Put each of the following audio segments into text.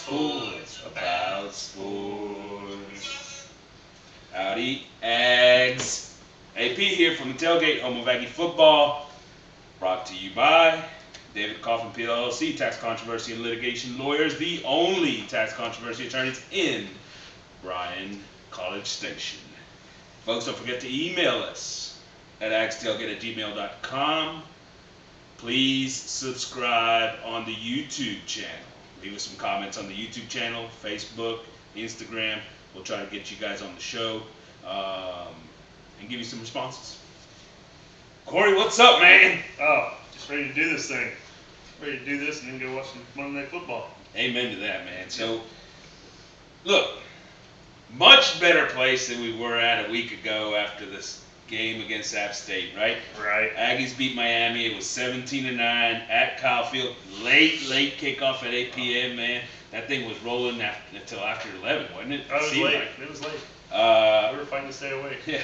Sports about sports. Howdy, Ags. AP here from the Tailgate, home of Aggie Football. Brought to you by David Coffin PLLC, tax controversy and litigation lawyers, the only tax controversy attorneys in Bryan College Station. Folks, don't forget to email us at agstailgate@gmail.com. Please subscribe on the YouTube channel. Leave us some comments on the YouTube channel, Facebook, Instagram. We'll try to get you guys on the show and give you some responses. Corey, what's up, man? Oh, just ready to do this thing. Ready to do this and then go watch some Monday Night Football. Amen to that, man. So, look, much better place than we were at a week ago after this game against App State, right? Right. Aggies beat Miami. It was 17-9 at Kyle Field. Late kickoff at 8 p.m., man. That thing was rolling until after 11, wasn't it? It was late. Like. It was late. We were fighting to stay awake. Yeah.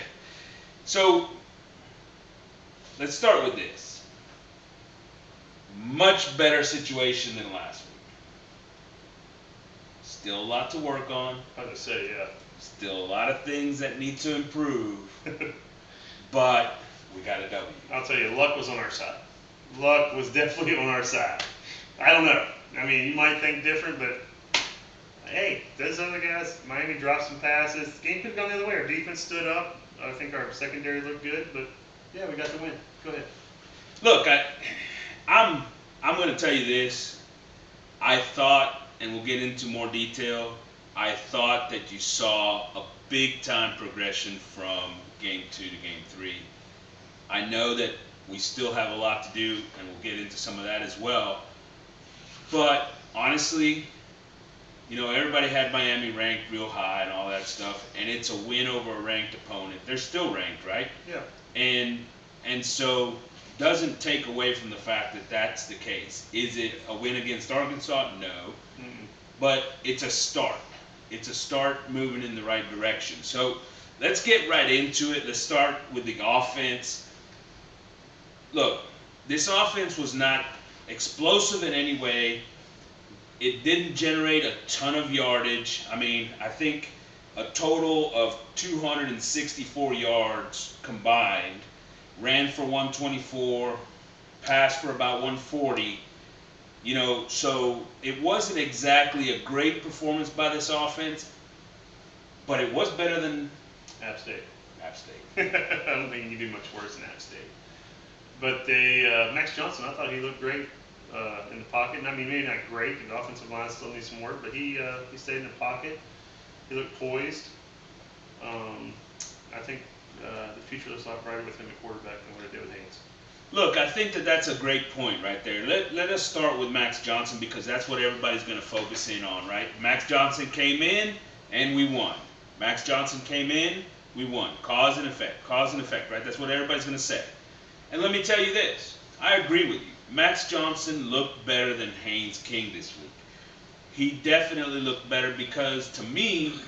So, let's start with this. Much better situation than last week. Still a lot to work on. I was going to say, yeah. Still a lot of things that need to improve. But we got a W. I'll tell you, luck was on our side. Luck was definitely on our side. I don't know. I mean, you might think different, but hey, those other guys, Miami dropped some passes. The game could have gone the other way. Our defense stood up. I think our secondary looked good, but yeah, we got the win. Go ahead. Look, I'm going to tell you this. I thought, and we'll get into more detail, I thought that you saw a big-time progression from Game 2 to Game 3. I know that we still have a lot to do, and we'll get into some of that as well. But honestly, you know, everybody had Miami ranked real high and all that stuff, and it's a win over a ranked opponent. They're still ranked, right? Yeah. And so doesn't take away from the fact that that's the case. Is it a win against Arkansas? No. Mm-mm. But it's a start. It's a start moving in the right direction. So let's get right into it. Let's start with the offense. Look, this offense was not explosive in any way. It didn't generate a ton of yardage. I mean, I think a total of 264 yards combined. Ran for 124, passed for about 140. You know, so it wasn't exactly a great performance by this offense, but it was better than App State. App State. I don't think you can do much worse than App State. But Max Johnson, I thought he looked great in the pocket. And I mean, maybe not great. The offensive line still needs some work, but he stayed in the pocket. He looked poised. I think the future looks a lot brighter with him at quarterback than what it did with Haynes. Look, I think that that's a great point right there. Let us start with Max Johnson because that's what everybody's going to focus in on, right? Max Johnson came in and we won. Max Johnson came in, we won. Cause and effect, right? That's what everybody's going to say. And let me tell you this. I agree with you. Max Johnson looked better than Haynes King this week. He definitely looked better because to me,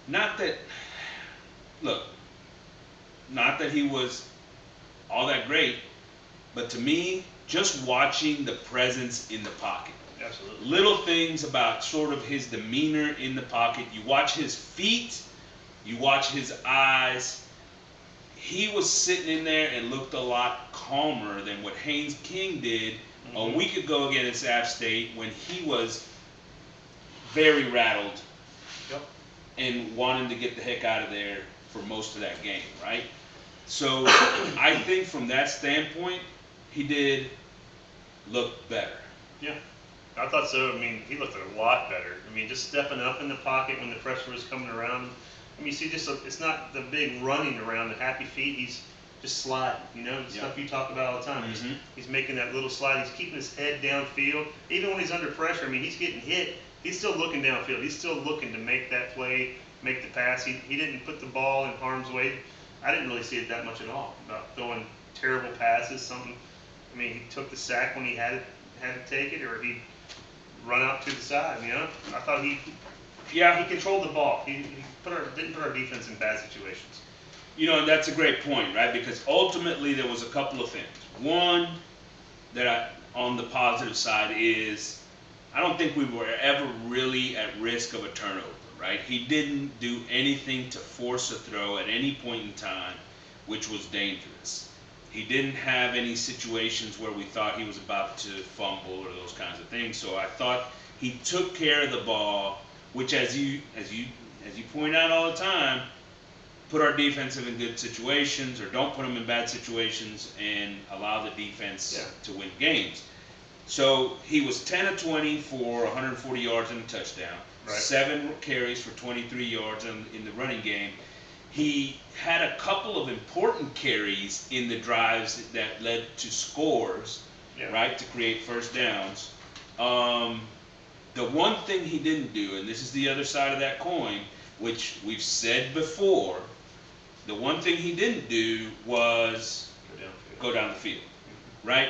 not that he was all that great, but to me, just watching the presence in the pocket. Absolutely. Little things about sort of his demeanor in the pocket. You watch his feet, you watch his eyes. He was sitting in there and looked a lot calmer than what Haynes King did a week ago against App State when he was very rattled and wanting to get the heck out of there for most of that game, right? So I think from that standpoint, he did look better. Yeah, I thought so. I mean, he looked a lot better. I mean, just stepping up in the pocket when the pressure was coming around. I mean, you see, it's not the big running around the happy feet. He's just sliding, you know, the stuff you talk about all the time. Mm-hmm. He's making that little slide. He's keeping his head downfield. Even when he's under pressure, I mean, he's getting hit. He's still looking downfield. He's still looking to make that play, make the pass. He didn't put the ball in harm's way. I didn't really see it that much at all about throwing terrible passes. I mean, he took the sack when he had to take it, or he run out to the side. You know, I thought he controlled the ball. He didn't put our defense in bad situations. You know, and that's a great point, right? Because ultimately there was a couple of things. One, that on the positive side is I don't think we were ever really at risk of a turnover, right? He didn't do anything to force a throw at any point in time, which was dangerous. He didn't have any situations where we thought he was about to fumble or those kinds of things. So I thought he took care of the ball, which, as you point out all the time, put our defense in good situations or don't put them in bad situations and allow the defense to win games. So he was 10 of 20 for 140 yards and a touchdown, Right. 7 carries for 23 yards in the running game. He had a couple of important carries in the drives that led to scores, right, to create first downs. The one thing he didn't do, and this is the other side of that coin, which we've said before, the one thing he didn't do was go down the field, right?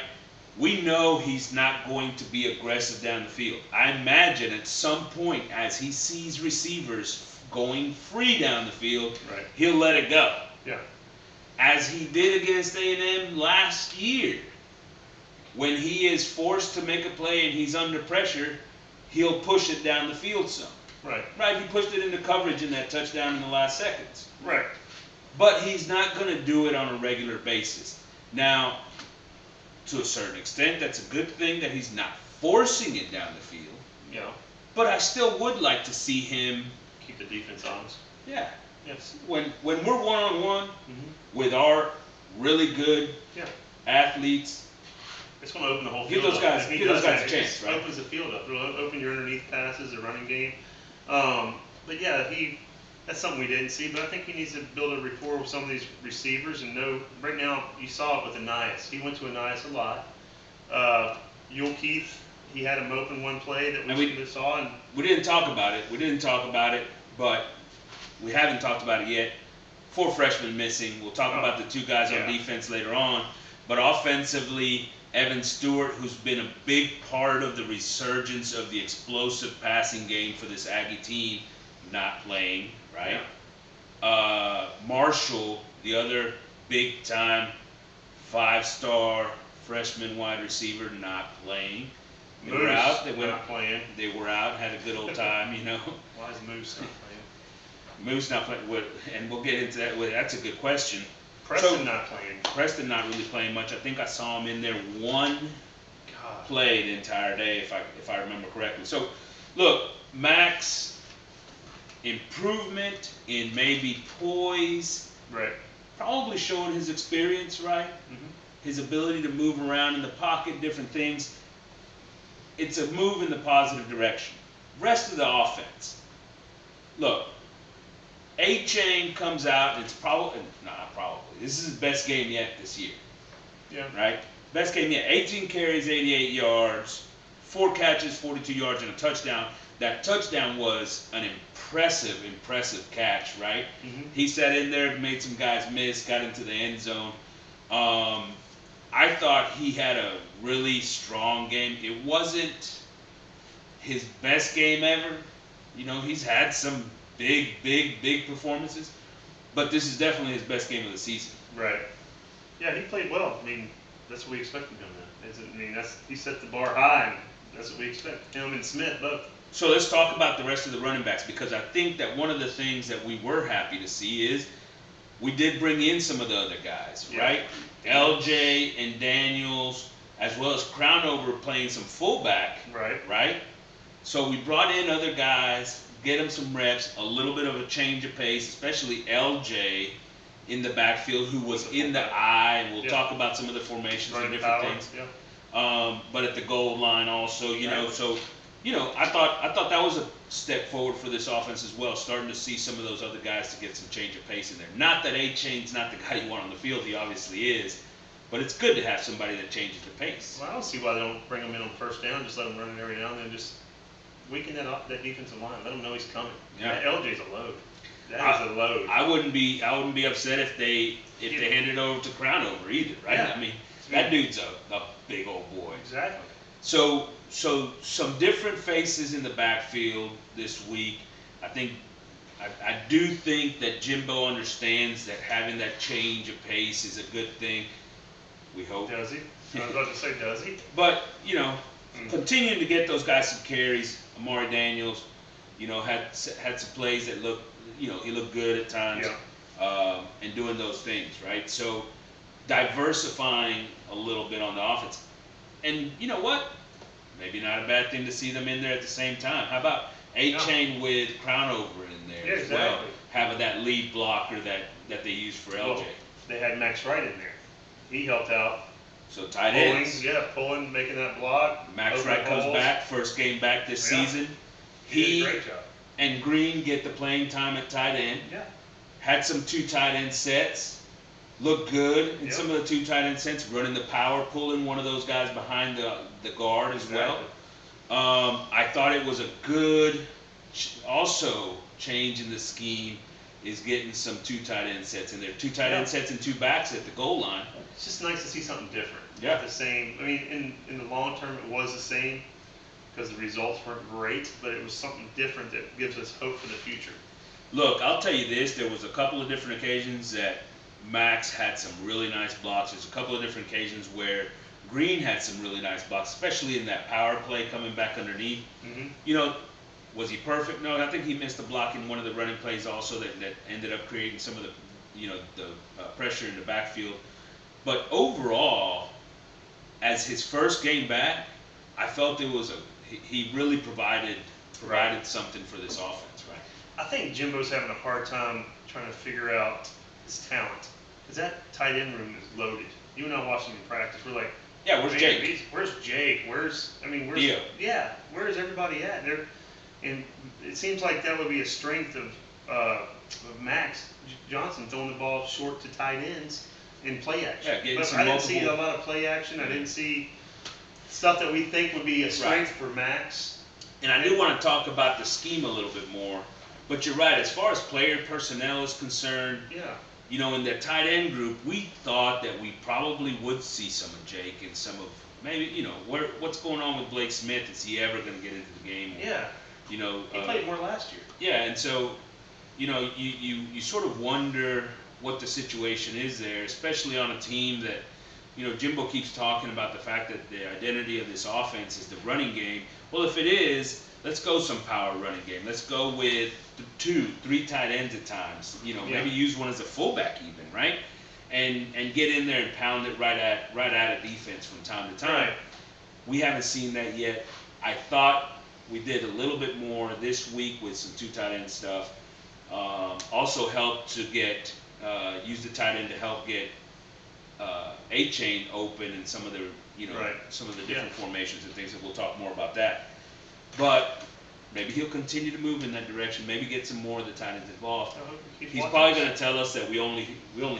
We know he's not going to be aggressive down the field. I imagine at some point as he sees receivers going free down the field, he'll let it go. Yeah. As he did against A&M last year. When he is forced to make a play and he's under pressure, he'll push it down the field some. Right. Right, he pushed it into coverage in that touchdown in the last seconds. Right. But he's not going to do it on a regular basis. Now, to a certain extent, that's a good thing that he's not forcing it down the field. Yeah. But I still would like to see him keep the defense honest. Yeah. Yes. When we're one-on-one with our really good athletes, it's going to open the whole give field those up. guys, give those guys a chance, right? It opens the field up. It'll open your underneath passes, the running game. But yeah, that's something we didn't see. But I think he needs to build a rapport with some of these receivers and know. Right now, you saw it with Anais. He went to Anais a lot. Yule Keith, he had him open one play that we saw. And we didn't talk about it. We didn't talk about it, but we haven't talked about it yet. 4 freshmen missing. We'll talk about the 2 guys on defense later on. But offensively, Evan Stewart, who's been a big part of the resurgence of the explosive passing game for this Aggie team, not playing, right? Yeah. Marshall, the other big-time 5-star freshman wide receiver, not playing. They were out. They went playing. They were out. Had a good old time, you know. Why is Moose not playing? Moose not playing. And we'll get into that. That's a good question. Preston not playing. Preston not really playing much. I think I saw him in there one play the entire day, if I remember correctly. So, look, Max, improvement in maybe poise. Right. Probably showing his experience, right? Mm-hmm. His ability to move around in the pocket, different things. It's a move in the positive direction. Rest of the offense. Look, A-Chain comes out, and it's probably, not probably, this is his best game yet this year. Yeah. Right? Best game yet. 18 carries, 88 yards, 4 catches, 42 yards, and a touchdown. That touchdown was an impressive catch, right? Mm-hmm. He sat in there, made some guys miss, got into the end zone. I thought he had a really strong game. It wasn't his best game ever. You know, he's had some big performances, but this is definitely his best game of the season. Right. Yeah, he played well. I mean, that's what we expected him to. I mean, he set the bar high, and that's what we expect. Him and Smith both. So let's talk about the rest of the running backs, because I think that one of the things that we were happy to see is we did bring in some of the other guys, right? LJ and Daniels, as well as Crownover playing some fullback, right? So we brought in other guys, get them some reps, a little bit of a change of pace, especially LJ in the backfield, who was in the eye, and we'll talk about some of the formations and different things. But at the goal line also, you know, so, you know, I thought that was a step forward for this offense as well, starting to see some of those other guys to get some change of pace in there. Not that A-Chain's not the guy you want on the field, he obviously is, but it's good to have somebody that changes the pace. Well, I don't see why they don't bring him in on first down, just let him run it every now and then, just weaken that defensive line, let him know he's coming. Yeah. That LJ's a load. That is a load. I wouldn't be upset if they handed it over to Crownover either, right? Yeah. I mean, that dude's a big old boy. Exactly. So some different faces in the backfield this week. I do think that Jimbo understands that having that change of pace is a good thing. We hope. Does he? I was about to say, does he? But, you know, continuing to get those guys some carries. Amari Daniels, had some plays that looked, he looked good at times, and doing those things, right? So diversifying a little bit on the offense. And you know what? Maybe not a bad thing to see them in there at the same time. How about A-Chain with Crownover in there as well, having that lead blocker that they use for LJ. Well, they had Max Wright in there. He helped out. So tight ends. Pulling, making that block. Max Wright comes back, first game back this season. He did a great job. And Green get the playing time at tight end. Yeah. Had some 2 tight end sets. Looked good in some of the 2 tight end sets, running the power, pulling one of those guys behind the guard as well. I thought it was a good, also change in the scheme is getting some 2 tight end sets in there. 2 tight end sets and 2 backs at the goal line. It's just nice to see something different. Yeah. Not the same. I mean, in the long term, it was the same because the results weren't great, but it was something different that gives us hope for the future. Look, I'll tell you this. There was a couple of different occasions that Max had some really nice blocks. There's a couple of different occasions where Green had some really nice blocks, especially in that power play coming back underneath. Was he perfect? No, I think he missed a block in one of the running plays also that ended up creating some of the pressure in the backfield. But overall, as his first game back, I felt he really provided something for this offense, right? I think Jimbo's having a hard time trying to figure out his talent. Because that tight end room is loaded. You and I watched him in practice. We're like, where's Jake? Where's Jake? Where's Dio? Yeah, where's everybody at? And it seems like that would be a strength of Max Johnson, throwing the ball short to tight ends in play action. Yeah, but I didn't see a lot of play action. I didn't see stuff that we think would be a strength for Max. And I do want to talk about the scheme a little bit more. But you're right, as far as player personnel is concerned, in the tight end group, we thought that we probably would see some of Jake and some of maybe, what's going on with Blake Smith? Is he ever going to get into the game? He played more last year. Yeah, and so, you sort of wonder what the situation is there, especially on a team that, Jimbo keeps talking about the fact that the identity of this offense is the running game. Well, if it is, let's go some power running game. Let's go with 2, 3 tight ends at times. Maybe use one as a fullback even, right? And get in there and pound it right at a defense from time to time. Right. We haven't seen that yet. I thought we did a little bit more this week with some 2 tight end stuff. Also helped to get use the tight end to help get A-Chain open and some of the some of the different formations and things, and we'll talk more about that. But maybe he'll continue to move in that direction. Maybe get some more of the tight ends involved. He's probably going to tell us that we only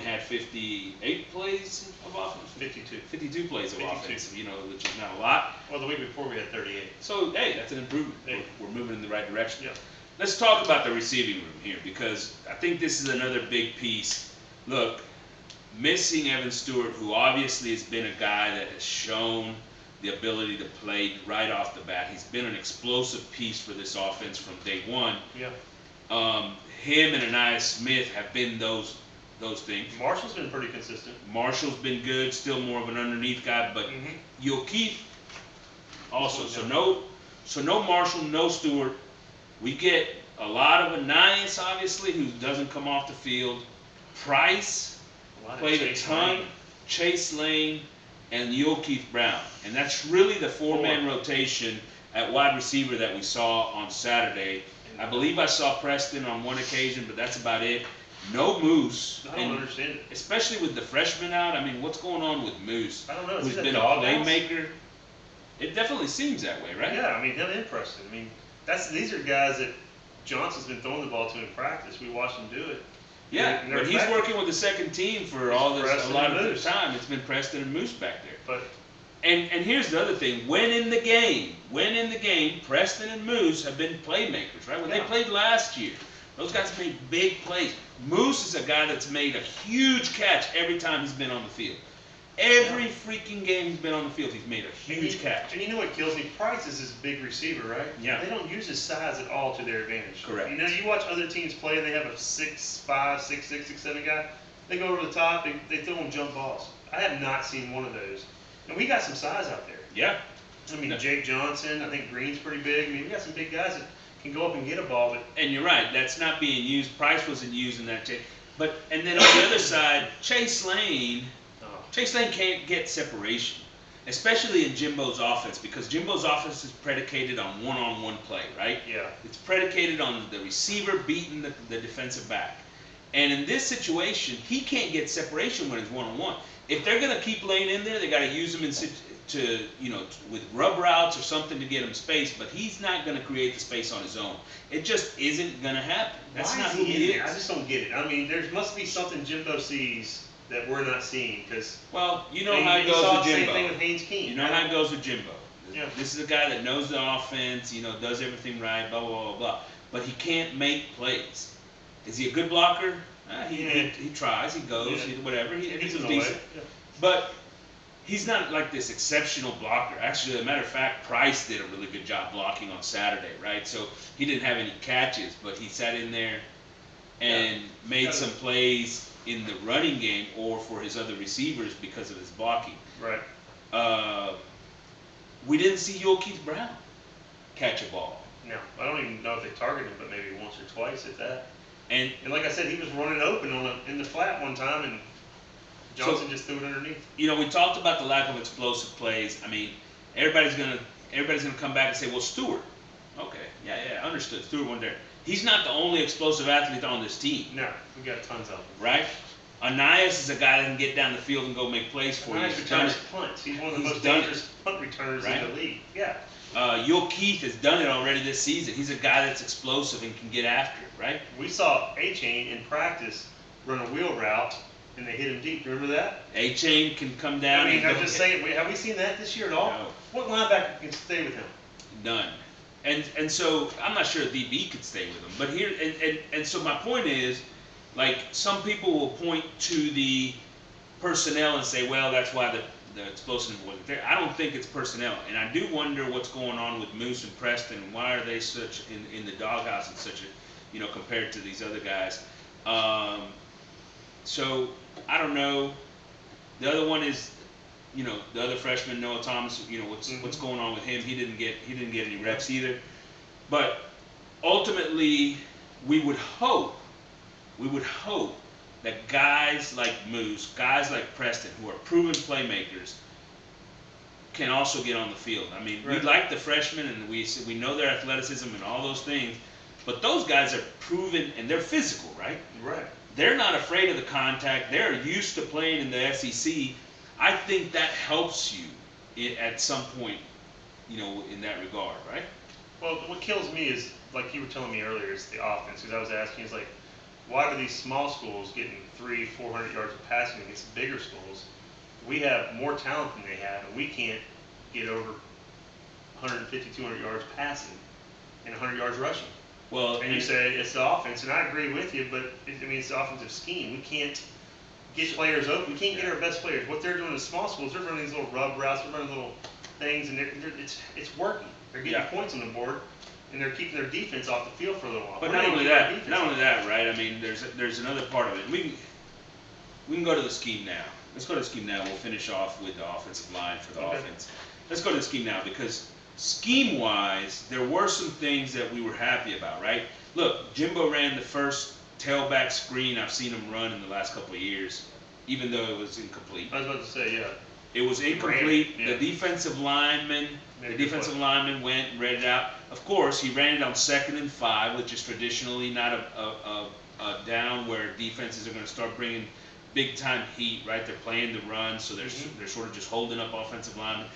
had 58 plays of offense. 52 plays of offense. Which is not a lot. Well, the week before we had 38. So hey, that's an improvement. Hey. We're moving in the right direction. Yeah. Let's talk about the receiving room here, because I think this is another big piece. Look, missing Evan Stewart, who obviously has been a guy that has shown the ability to play right off the bat. He's been an explosive piece for this offense from day one. Him and Anais Smith have been those things. Marshall's been pretty consistent. Marshall's been good, still more of an underneath guy, but O'Keefe also. So no Marshall, no Stewart. We get a lot of Anais, obviously, who doesn't come off the field. Price played a ton. Chase Lane and O'Keefe Brown. And that's really the 4-man rotation at wide receiver that we saw on Saturday. I believe I saw Preston on one occasion, but that's about it. No Moose. I don't understand it. Especially with the freshman out. I mean, what's going on with Moose? I don't know. Who's been a playmaker. It definitely seems that way, right? Yeah, I mean, him and Preston. I mean, these are guys that Johnson's been throwing the ball to in practice. We watched him do it. Yeah, but he's working with the second team for a lot of the time. It's been Preston and Moose back there. But and here's the other thing: when in the game, Preston and Moose have been playmakers, right? When they played last year, those guys made big plays. Moose is a guy that's made a huge catch every time he's been on the field. Every freaking game he's been on the field, he's made a huge catch. And you know what kills me? Price is his big receiver, right? Yeah. They don't use his size at all to their advantage. Correct. You watch other teams play, they have a 6'5", 6'6", 6'7" guy. They go over the top, they throw him jump balls. I have not seen one of those. And we got some size out there. Yeah. I mean, Jake Johnson, I think Green's pretty big. I mean, we got some big guys that can go up and get a ball, but And you're right, that's not being used. Price wasn't using that. But and then on the other side, Chase Lane can't get separation, especially in Jimbo's offense, because Jimbo's offense is predicated on one-on-one play, right? yeah, It's predicated on the receiver beating the defensive back. And in this situation, he can't get separation when it's one-on-one. If they're going to keep Lane in there, they got to use him with rub routes or something to get him space, but he's not going to create the space on his own. It just isn't going to happen. That's why not is who he he in there? I is. just don't get it. I mean, there must be something Jimbo sees that we're not seeing, because Well, you know how it goes with Same Jimbo. thing with Haynes King. You know how it goes with Jimbo. Yeah. This is a guy that knows the offense, does everything right, blah, blah, blah, blah. But he can't make plays. Is he a good blocker? He tries, he goes, Yeah. whatever. He's in the decent. way. Yeah. But he's not like this exceptional blocker. Actually, as a matter of fact, Price did a really good job blocking on Saturday, right? So he didn't have any catches, but he sat in there and made some plays in the running game or for his other receivers because of his blocking. Right. We didn't see Keith Brown catch a ball. No, I don't even know if they targeted him, but maybe once or twice at that. And like I said, he was running open in the flat one time, and Johnson just threw it underneath. We talked about the lack of explosive plays. I mean, everybody's gonna come back and say, well, Stewart. Okay, yeah, understood. Stewart went there. He's not the only explosive athlete on this team. No, we got tons of them. Right? Ananias is a guy that can get down the field and go make plays for you. Ananias returns punts. He's one of the most dangerous punt returners in the league. Yeah. Keith has done it already this season. He's a guy that's explosive and can get after it, right? We saw A-Chain in practice run a wheel route, and they hit him deep. Remember that? A-Chain can come down. I mean, I'm just saying, have we seen that this year at all? No. What linebacker can stay with him? None. And so I'm not sure DB could stay with him. But here and so my point is, like, some people will point to the personnel and say, well, that's why the explosive wasn't there. I don't think it's personnel, and I do wonder what's going on with Moose and Preston. Why are they such in the doghouse and such a compared to these other guys? So I don't know. The other one is, the other freshman, Noah Thomas. What's going on with him? He didn't get any reps either. But ultimately, we would hope that guys like Moose, guys like Preston, who are proven playmakers, can also get on the field. I mean, we like the freshmen, and we know their athleticism and all those things, but those guys are proven, and they're physical, right? Right. They're not afraid of the contact. They're used to playing in the SEC. I think that helps you at some point, in that regard, right? Well, what kills me is, like you were telling me earlier, is the offense. Because I was asking, it's like, why do these small schools getting 300-400 yards of passing against the bigger schools? We have more talent than they have, and we can't get over 150, 200 yards passing and 100 yards rushing. Well, and you say it's the offense, and I agree with you, but it's the offensive scheme. We can't get players open. We can't get our best players. What they're doing in small schools, they're running these little rub routes, they're running little things, and it's working. They're getting points on the board, and they're keeping their defense off the field for a little while. But not only that, right? I mean, there's another part of it. We can go to the scheme now. Let's go to the scheme now. We'll finish off with the offensive line for the offense. Let's go to the scheme now, because scheme-wise, there were some things that we were happy about, right? Look, Jimbo ran the first tailback screen I've seen him run in the last couple of years, even though it was incomplete. I was about to say, yeah. It was incomplete. The defensive lineman went and read it out. Of course, he ran it on 2nd and 5, which is traditionally not a down where defenses are going to start bringing big-time heat, right? They're playing the run, so they're sort of just holding up offensive linemen.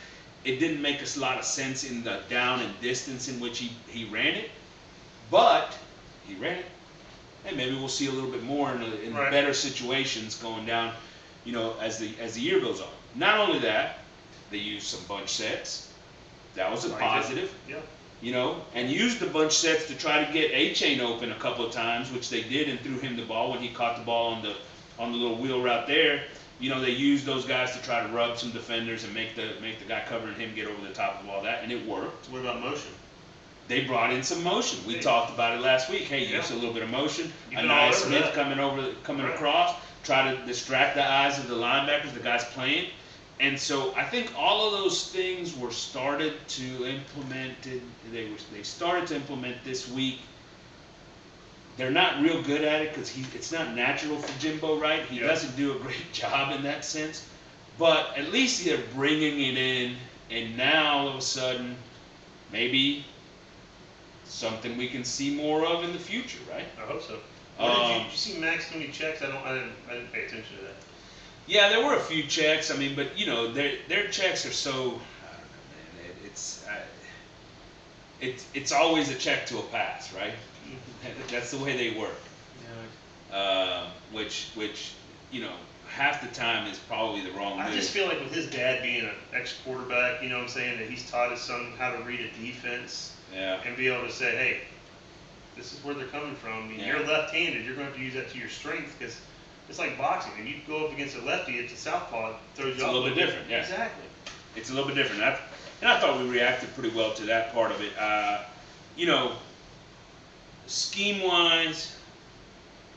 It didn't make a lot of sense in the down and distance in which he ran it, but he ran it. Hey, maybe we'll see a little bit more in the better situations going down, as the year goes on. Not only that, they used some bunch sets. That was a positive. Yeah. And used the bunch sets to try to get A-Chain open a couple of times, which they did, and threw him the ball when he caught the ball on the little wheel route there. They used those guys to try to rub some defenders and make the guy covering him get over the top of all that, and it worked. What about motion? They brought in some motion. We talked about it last week. Hey, use a little bit of motion. Ananias Smith coming across, try to distract the eyes of the linebackers, the guys playing. And so I think all of those things were started to implemented. They started to implement this week. They're not real good at it because it's not natural for Jimbo, right? He doesn't do a great job in that sense. But at least they're bringing it in, and now all of a sudden, maybe something we can see more of in the future, right? I hope so. Did you see Max do any checks? I didn't pay attention to that. Yeah, there were a few checks. I mean, but their checks are so, I don't know, man. It's always a check to a pass, right? That's the way they work. Which half the time is probably the wrong move. I just feel like with his dad being an ex-quarterback, you know what I'm saying, that he's taught his son how to read a defense and be able to say, hey, this is where they're coming from. I mean, you're left-handed. You're going to have to use that to your strength because it's like boxing. When you go up against a lefty, it's a southpaw. It throws you off a little bit different. Yeah, exactly. It's a little bit different. And I thought we reacted pretty well to that part of it. Scheme-wise,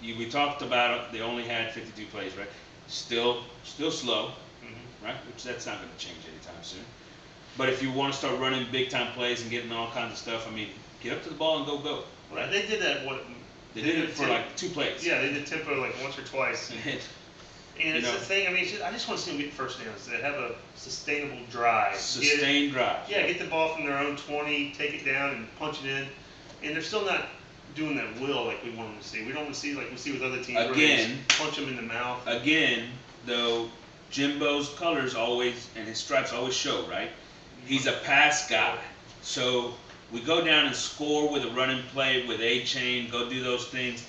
we talked about it. They only had 52 plays, right? Still slow, right? Which that's not going to change anytime soon. But if you want to start running big-time plays and getting all kinds of stuff, I mean, get up to the ball and go. Right. They did that. They did it for like 2 plays. Yeah, they did tempo like once or twice. And it's the thing. I mean, I just want to see them get first downs. They have a sustainable drive. Sustained drive. Yeah, get the ball from their own 20, take it down, and punch it in. And they're still not doing that will like we want them to see. We don't want to see like we see with other teams where they just punch them in the mouth. Again, though, Jimbo's colors always and his stripes always show, right? He's a pass guy. So we go down and score with a running play with A-chain, go do those things.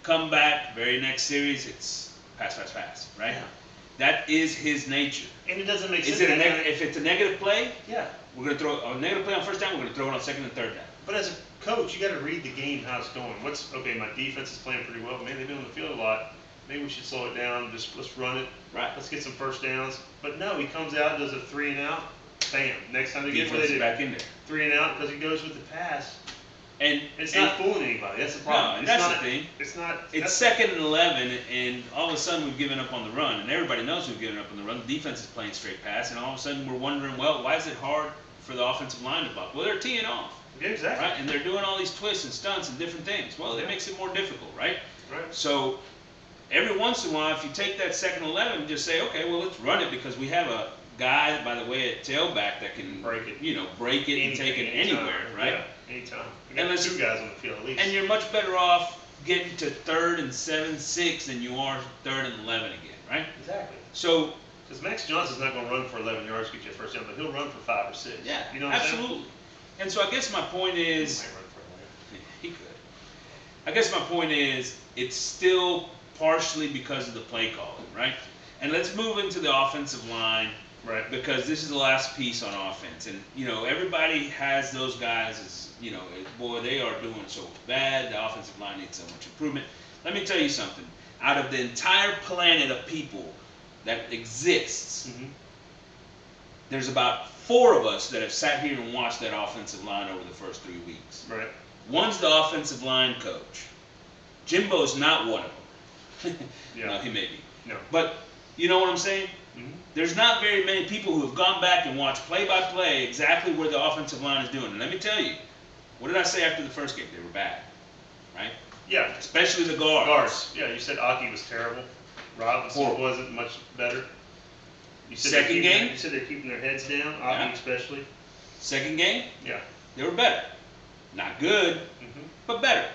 Come back, very next series, it's pass, right? Yeah. That is his nature. And it doesn't make sense. If it's a negative play, yeah, we're going to throw a negative play on first down, we're going to throw it on second and third down. But as a coach, you got to read the game, how it's going. My defense is playing pretty well. Man, they've been on the field a lot. Maybe we should slow it down. Let's run it. Right. Let's get some first downs. But no, he comes out, does a 3 and out. Bam. Next time they get what they do. Back in there. 3 and out because he goes with the pass. And it's not fooling anybody. That's the problem. No, and that's the thing. It's second and 11, and all of a sudden we've given up on the run, and everybody knows we've given up on the run. The defense is playing straight pass, and all of a sudden we're wondering, well, why is it hard for the offensive line to block? Well, they're teeing off. Yeah, exactly. Right, and they're doing all these twists and stunts and different things. Well, it makes it more difficult, right? Right. So every once in a while, if you take that second 11, just say, okay, well, let's run it because we have a guy, by the way, at tailback that can break it and take it anywhere, right? Yeah, anytime. We got 2 guys on the field at least. And you're much better off getting to 3rd and 7, 6 than you are 3rd and 11 again, right? Exactly. So, because Max Johnson's not going to run for 11 yards to get you a first down, but he'll run for 5 or 6. Yeah, you know absolutely. And so I guess my point is, he might run for 11. He could. I guess my point is, it's still partially because of the play calling, right? And let's move into the offensive line. Right. Because this is the last piece on offense. And, everybody has those guys as, boy, they are doing so bad. The offensive line needs so much improvement. Let me tell you something. Out of the entire planet of people that exists, there's about 4 of us that have sat here and watched that offensive line over the first 3 weeks. Right. One's the offensive line coach. Jimbo's not one of them. Yeah. No, he may be. No. But you know what I'm saying? There's not very many people who have gone back and watched play-by-play exactly where the offensive line is doing. And let me tell you, what did I say after the first game? They were bad, right? Yeah. Especially the guards. Yeah, you said Aggie was terrible. Robinson wasn't much better. You said Second game? You said they're keeping their heads down, Aggie especially. Second game? Yeah. They were better. Not good, but better.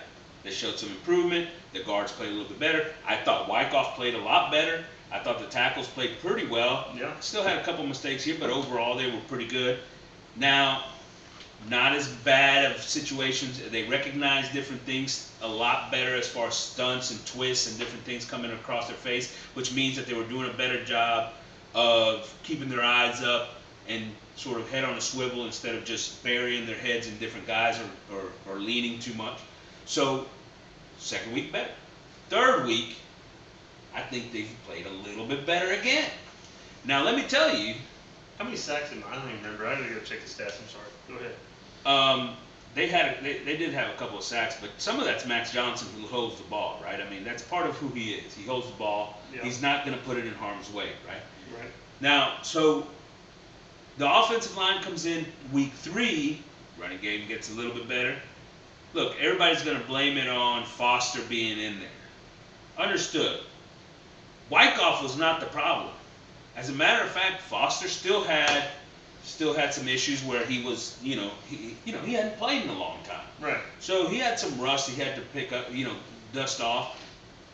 They showed some improvement. The guards played a little bit better. I thought Wyckoff played a lot better. I thought the tackles played pretty well. Yeah. Still had a couple mistakes here, but overall they were pretty good. Now, not as bad of situations. They recognize different things a lot better as far as stunts and twists and different things coming across their face, which means that they were doing a better job of keeping their eyes up and sort of head on a swivel instead of just burying their heads in different guys or leaning too much. So, second week better. Third week, I think they've played a little bit better again. Now, let me tell you. How many sacks did I don't even remember. I didn't go check the stats. I'm sorry. Go ahead. They did have a couple of sacks, but some of that's Max Johnson who holds the ball, right? I mean, that's part of who he is. He holds the ball. Yeah. He's not going to put it in harm's way, right? Right. Now, so the offensive line comes in week 3. Running game gets a little bit better. Look, everybody's going to blame it on Foster being in there. Understood. Wyckoff was not the problem. As a matter of fact, Foster still had some issues where he was, he hadn't played in a long time. Right. So he had some rust he had to pick up, dust off,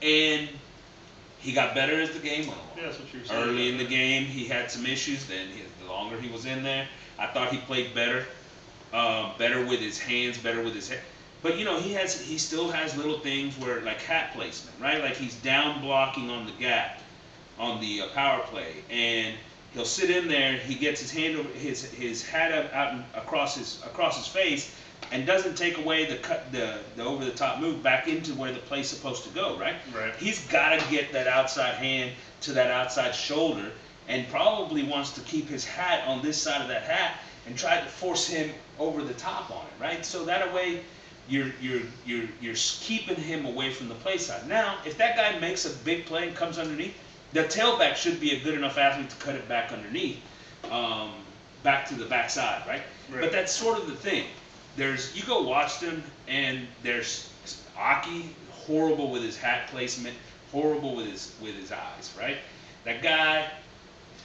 and he got better as the game went along. Yeah, that's what you were saying. Early in the game, he had some issues. Then the longer he was in there, I thought he played better, better with his hands, better with his head. But he still has little things where, like hat placement, right? Like he's down blocking on the gap, on the power play, and he'll sit in there. He gets his hand over his hat out across his face, and doesn't take away the over the top move back into where the play's supposed to go, right? Right. He's got to get that outside hand to that outside shoulder, and probably wants to keep his hat on this side of that hat and try to force him over the top on it, right? So that way you're keeping him away from the play side. Now, if that guy makes a big play and comes underneath, the tailback should be a good enough athlete to cut it back underneath, back to the backside, right? But that's sort of the thing. You go watch them, and there's Aki, horrible with his hat placement, horrible with his eyes, right? That guy.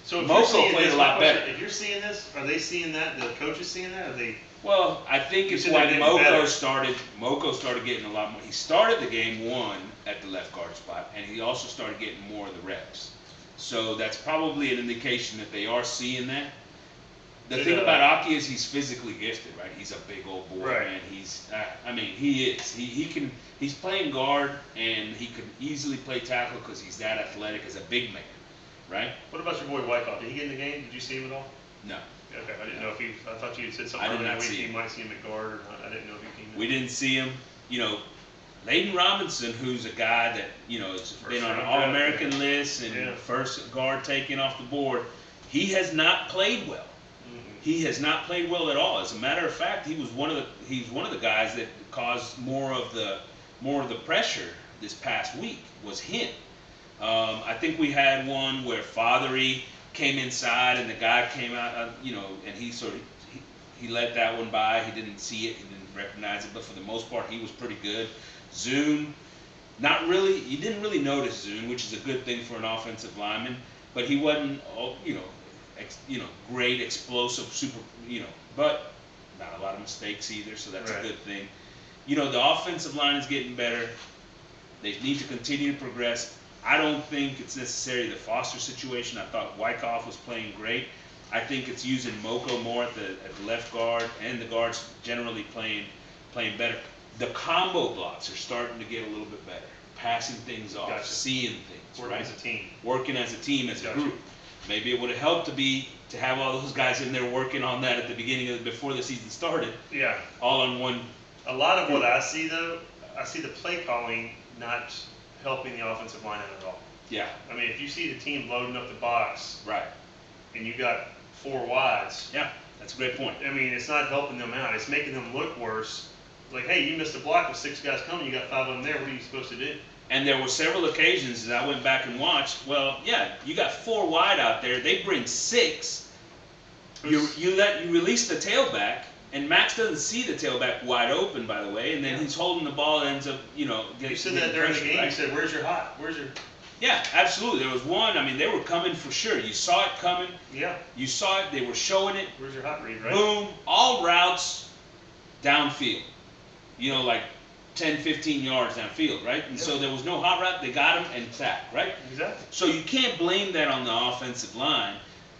So if Moko played a lot better. If you're seeing this, are they seeing that? The coaches seeing that? Are they? Well, I think it's why Moko started getting a lot more. He started the game 1 at the left guard spot, and he also started getting more of the reps. So that's probably an indication that they are seeing that. The thing about Aki is he's physically gifted, right? He's a big old boy, right. Man. He is. He's playing guard, and he could easily play tackle because he's that athletic as a big man, right? What about your boy Wyckoff? Did he get in the game? Did you see him at all? No. Okay, I didn't know if he. I thought you had said something. I did not see see him. You might see him at guard or not. I didn't know if he came in. We didn't see him. Layden Robinson, who's a guy that has been on an All-American list and first guard taken off the board, he has not played well. He has not played well at all. As a matter of fact, he's one of the guys that caused more of the pressure this past week was him. I think we had one where Fathery came inside and the guy came out, and he let that one by. He didn't see it, he didn't recognize it, but for the most part, he was pretty good. Zune, not really. You didn't really notice Zune, which is a good thing for an offensive lineman, but he wasn't, great, explosive, super, but not a lot of mistakes either, so that's a good thing. The offensive line is getting better. They need to continue to progress. I don't think it's necessarily the Foster situation. I thought Wyckoff was playing great. I think it's using Moko more at the left guard, and the guards generally playing better. The combo blocks are starting to get a little bit better. Passing things off, seeing things. Working as a team. Working as a team, as a group. Maybe it would have helped to have all those guys in there working on that at the beginning before the season started. Yeah. All on one. A lot of what I see though, I see the play calling not helping the offensive line at all. Yeah. I mean, if you see the team loading up the box, right, and you got 4 wides. Yeah, that's a great point. I mean, it's not helping them out. It's making them look worse. Like, hey, you missed a block with 6 guys coming. You got 5 of them there. What are you supposed to do? And there were several occasions that I went back and watched. Well, yeah, you got 4 wide out there. They bring 6. You release the tailback, and Max doesn't see the tailback wide open, by the way, and then he's holding the ball and ends up, getting. You said that during the game. Right? You said, "Where's your hot? Where's your?" Yeah, absolutely. There was one. I mean, they were coming for sure. You saw it coming. Yeah. You saw it. They were showing it. Where's your hot read? Right. Boom. All routes downfield. Like 10, 15 yards downfield, right? And so there was no hot route. They got him and sacked, right? Exactly. So you can't blame that on the offensive line.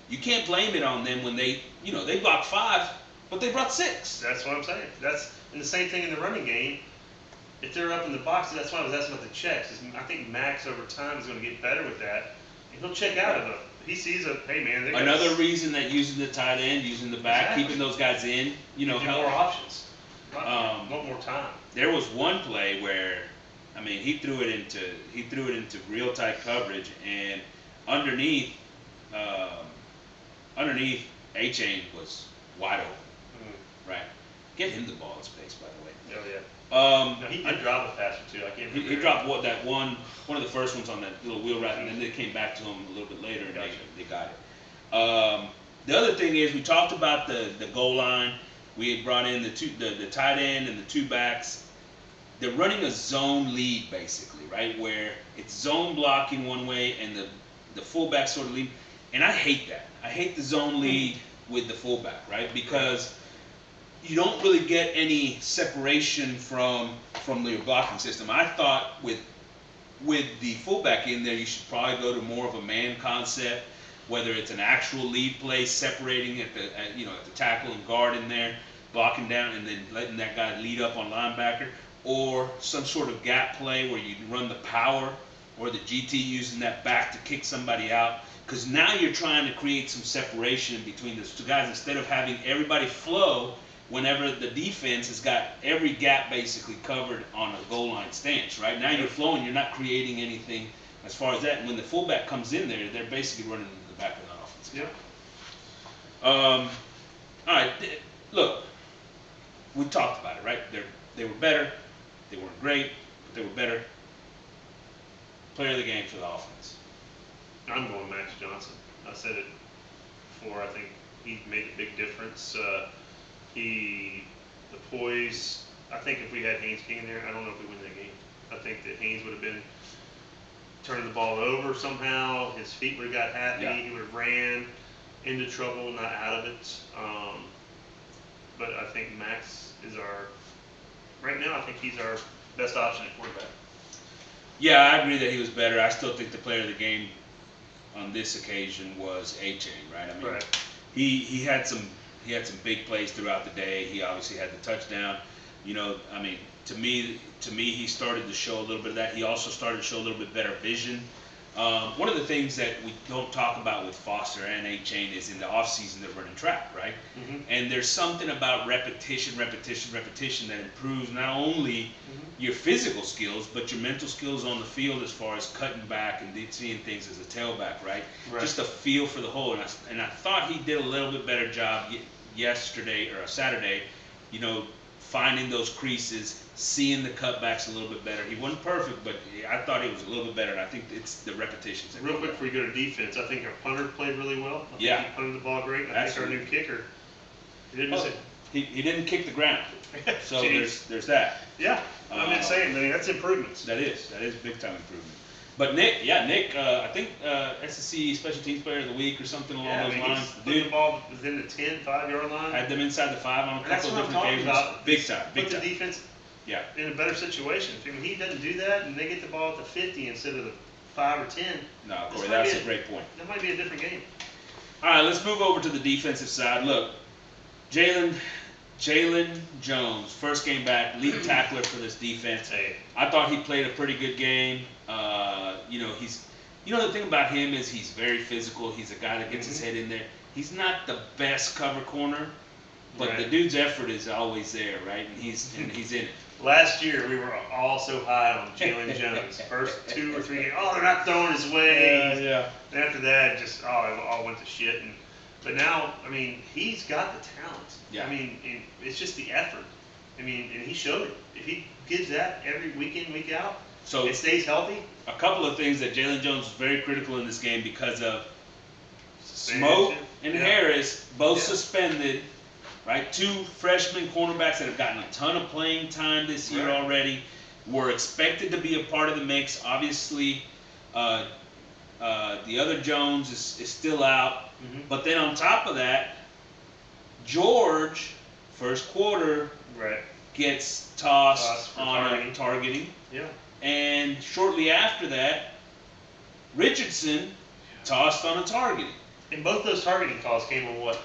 You can't blame it on them when they blocked 5, but they brought 6. That's what I'm saying. And the same thing in the running game. If they're up in the box, that's why I was asking about the checks. I think Max over time is going to get better with that. And he'll check out of it. He sees hey man. Another reason that using the tight end, using the back, keeping those guys in, help. More options. Want more time. There was one play where, he threw it into real tight coverage, and underneath A-Chain was wide open. Right. Get him the ball in space, by the way. Oh yeah. No, he did drop a passer too. I can't remember. He dropped one of the first ones on that little wheel route, and then they came back to him a little bit later, and they got it. The other thing is we talked about the goal line. We had brought in the tight end and the two backs. They're running a zone lead basically, right? Where it's zone blocking one way and the fullback sort of lead. And I hate that. I hate the zone lead with the fullback, right? Because you don't really get any separation from your blocking system. I thought with the fullback in there, you should probably go to more of a man concept, whether it's an actual lead play separating at the tackle and guard in there, blocking down and then letting that guy lead up on linebacker, or some sort of gap play where you run the power or the GT using that back to kick somebody out. Because now you're trying to create some separation between those two guys instead of having everybody flow whenever the defense has got every gap basically covered on a goal line stance, right? Now you're flowing, you're not creating anything as far as that. And when the fullback comes in there, they're basically running into the back of the offense. Yeah. All right, look, we talked about it, right? They were better. They weren't great, but they were better. Player of the game for the offense. I'm going Max Johnson. I said it before. I think he made a big difference. The poise. I think if we had Haynes King in there, I don't know if we win that game. I think that Haynes would have been turning the ball over somehow. His feet would have got happy. Yeah. He would have ran into trouble, not out of it. But I think Max is right now, I think he's our best option at quarterback. Yeah, I agree that he was better. I still think the player of the game on this occasion was A-Chain, right? I mean, Right. he had some big plays throughout the day. He obviously had the touchdown. I mean, to me, he started to show a little bit of that. He also started to show a little bit better vision. One of the things that we don't talk about with Foster and A-Chain is in the offseason they're running track, right? Mm-hmm. And there's something about repetition that improves not only your physical skills, but your mental skills on the field as far as cutting back and seeing things as a tailback, right? Just a feel for the whole. And I thought he did a little bit better job yesterday or Saturday, finding those creases, seeing the cutbacks a little bit better. He wasn't perfect, but I thought he was a little bit better, and I think it's the repetitions. Real quick before you go to defense, I think our punter played really well. I think he punted the ball great. I think our new kicker, he didn't miss it. He didn't kick the ground, so there's that. Yeah, I'm just saying, that's improvements. That is big time improvement. But Nick, I think SEC Special Teams Player of the Week or something along those lines. Put the ball within the 10, 5-yard line. Had them inside the 5 on a couple of different occasions. About. Big time. Put the defense in a better situation. If he doesn't do that and they get the ball at the 50 instead of the 5 or 10. No, Corey, that's a great point. That might be a different game. All right, let's move over to the defensive side. Look, Jalen Jones, first game back, lead tackler for this defense. Hey. I thought he played a pretty good game. The thing about him is he's very physical. He's a guy that gets his head in there. He's not the best cover corner, but the dude's effort is always there, right? And he's in it. Last year, we were all so high on Jalen Jones. First 2 or 3 games, they're not throwing his way. Yeah. And after that, just, it all went to shit. But now, I mean, he's got the talent. Yeah. I mean, it's just the effort. I mean, and he showed it. If he gives that every week in, week out, so it stays healthy. A couple of things that Jalen Jones was very critical in this game because of Smoke and Harris, both suspended, right? 2 freshman cornerbacks that have gotten a ton of playing time this year already were expected to be a part of the mix. Obviously, the other Jones is still out. But then on top of that, George, first quarter, gets tossed on targeting. Yeah. And shortly after that, Richardson tossed on a targeting. And both those targeting calls came on what?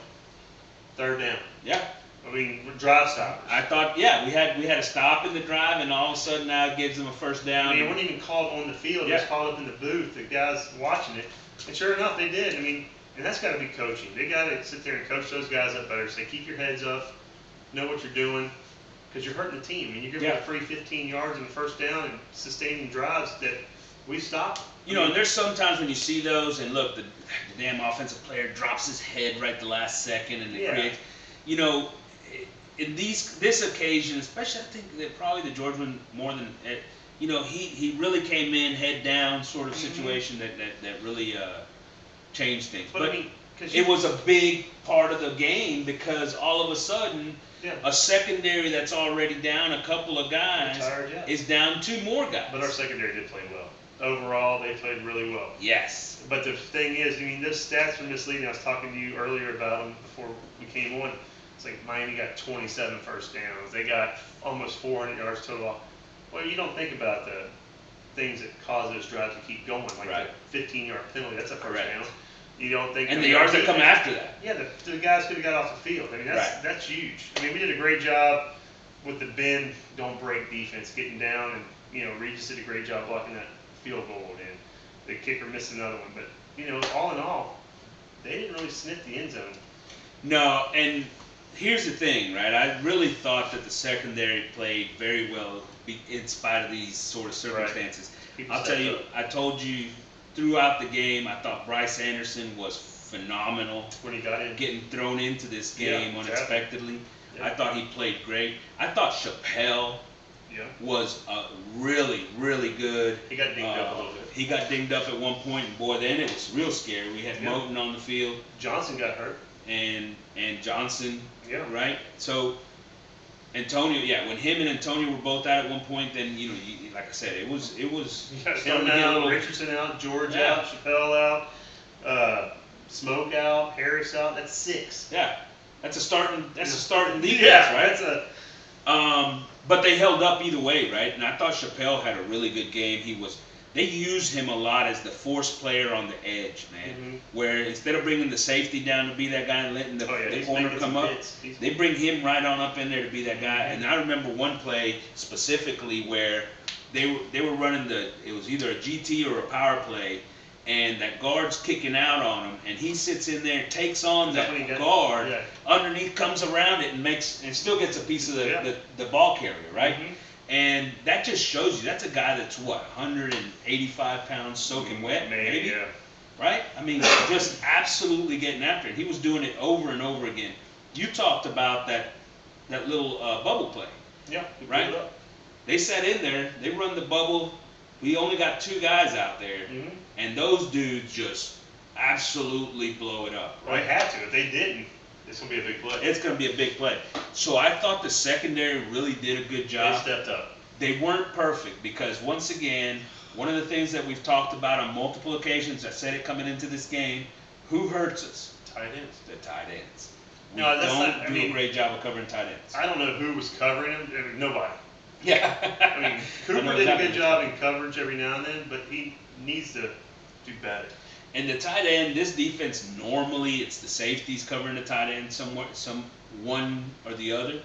3rd down. Yeah. I mean, drive stoppers. I thought, we had a stop in the drive, and all of a sudden now it gives them a first down. I mean, it wasn't even called on the field. It was called up in the booth. The guys watching it. And sure enough, they did. I mean, and that's got to be coaching. They got to sit there and coach those guys up better. Say, keep your heads up, know what you're doing, because you're hurting the team. I mean, you're giving a free 15 yards and first down and sustaining drives that we stopped. And there's sometimes when you see those, and look, the damn offensive player drops his head right the last second, and it creates, in this occasion, especially I think that probably the George one more than, he really came in head down sort of situation that really changed things. But I mean, it was a big part of the game because all of a sudden, Yeah. a secondary that's already down a couple of guys Retired, yeah. is down 2 more guys. But our secondary did play well. Overall, they played really well. Yes. But the thing is, I mean, those stats are misleading. I was talking to you earlier about them before we came on. It's like Miami got 27 first downs. They got almost 400 yards total. Well, you don't think about the things that cause those drives to keep going, like Right. the 15-yard penalty. That's a first Correct. down. You don't think. And the yards that come after that. Yeah, the guys could have got off the field. I mean, that's huge. I mean, we did a great job with the bend, don't break defense, getting down, and Regis did a great job blocking that field goal in. The kicker missed another one, but all in all, they didn't really sniff the end zone. No, and here's the thing, right? I really thought that the secondary played very well in spite of these sort of circumstances. People I'll tell stepped you, up. I told you throughout the game, I thought Bryce Anderson was phenomenal. When he got in. Getting thrown into this game Yeah, unexpectedly. Yeah. I thought he played great. I thought Chappelle Yeah. was really, really good. He got dinged up a little bit. He got dinged up at one point, and boy, then it was real scary. We had Yeah. Moten on the field Johnson got hurt. and Johnson, Yeah. right? So Antonio, yeah, when him and Antonio were both out at one point, then like I said, it was You got starting Stone to get a out, little- Richardson out, George Yeah. out, Chappelle out, Smoke out, Harris out. That's 6. yeah. That's a starting defense, Yeah, right? that's a. But they held up either way, right? And I thought Chappelle had a really good game. They used him a lot as the force player on the edge, man. Mhm. Where instead of bringing the safety down to be that guy and letting the He's corner making come some up, hits. they bring him right on up in there to be that guy. And I remember one play specifically where they were running it was either a GT or a power play, and that guard's kicking out on him, and he sits in there, takes on Is that that when he got- guard, yeah. underneath comes around it and still gets a piece of Yeah. the ball carrier, right? Mhm. And that just shows you that's a guy that's 185 pounds soaking wet, maybe, Yeah. right? I mean, just absolutely getting after it. He was doing it over and over again. You talked about that little bubble play. Yeah. he put Right. it up. They sat in there, they run the bubble. We only got 2 guys out there, Mhm. and those dudes just absolutely blow it up. Well, they had to. If they didn't, it's gonna be a big play. It's going to be a big play. So I thought the secondary really did a good They job. stepped up. They weren't perfect because, once again, one of the things that we've talked about on multiple occasions, I said it coming into this game, who hurts us? Tight ends. The tight ends. We No, that's don't not- I do mean- a great job of covering tight ends. I don't know who was covering him. I mean, nobody. Yeah. I mean, Cooper know did a exactly good job in coverage every now and then, but he needs to do better. And the tight end, this defense, normally it's the safeties covering the tight end, some one or the other.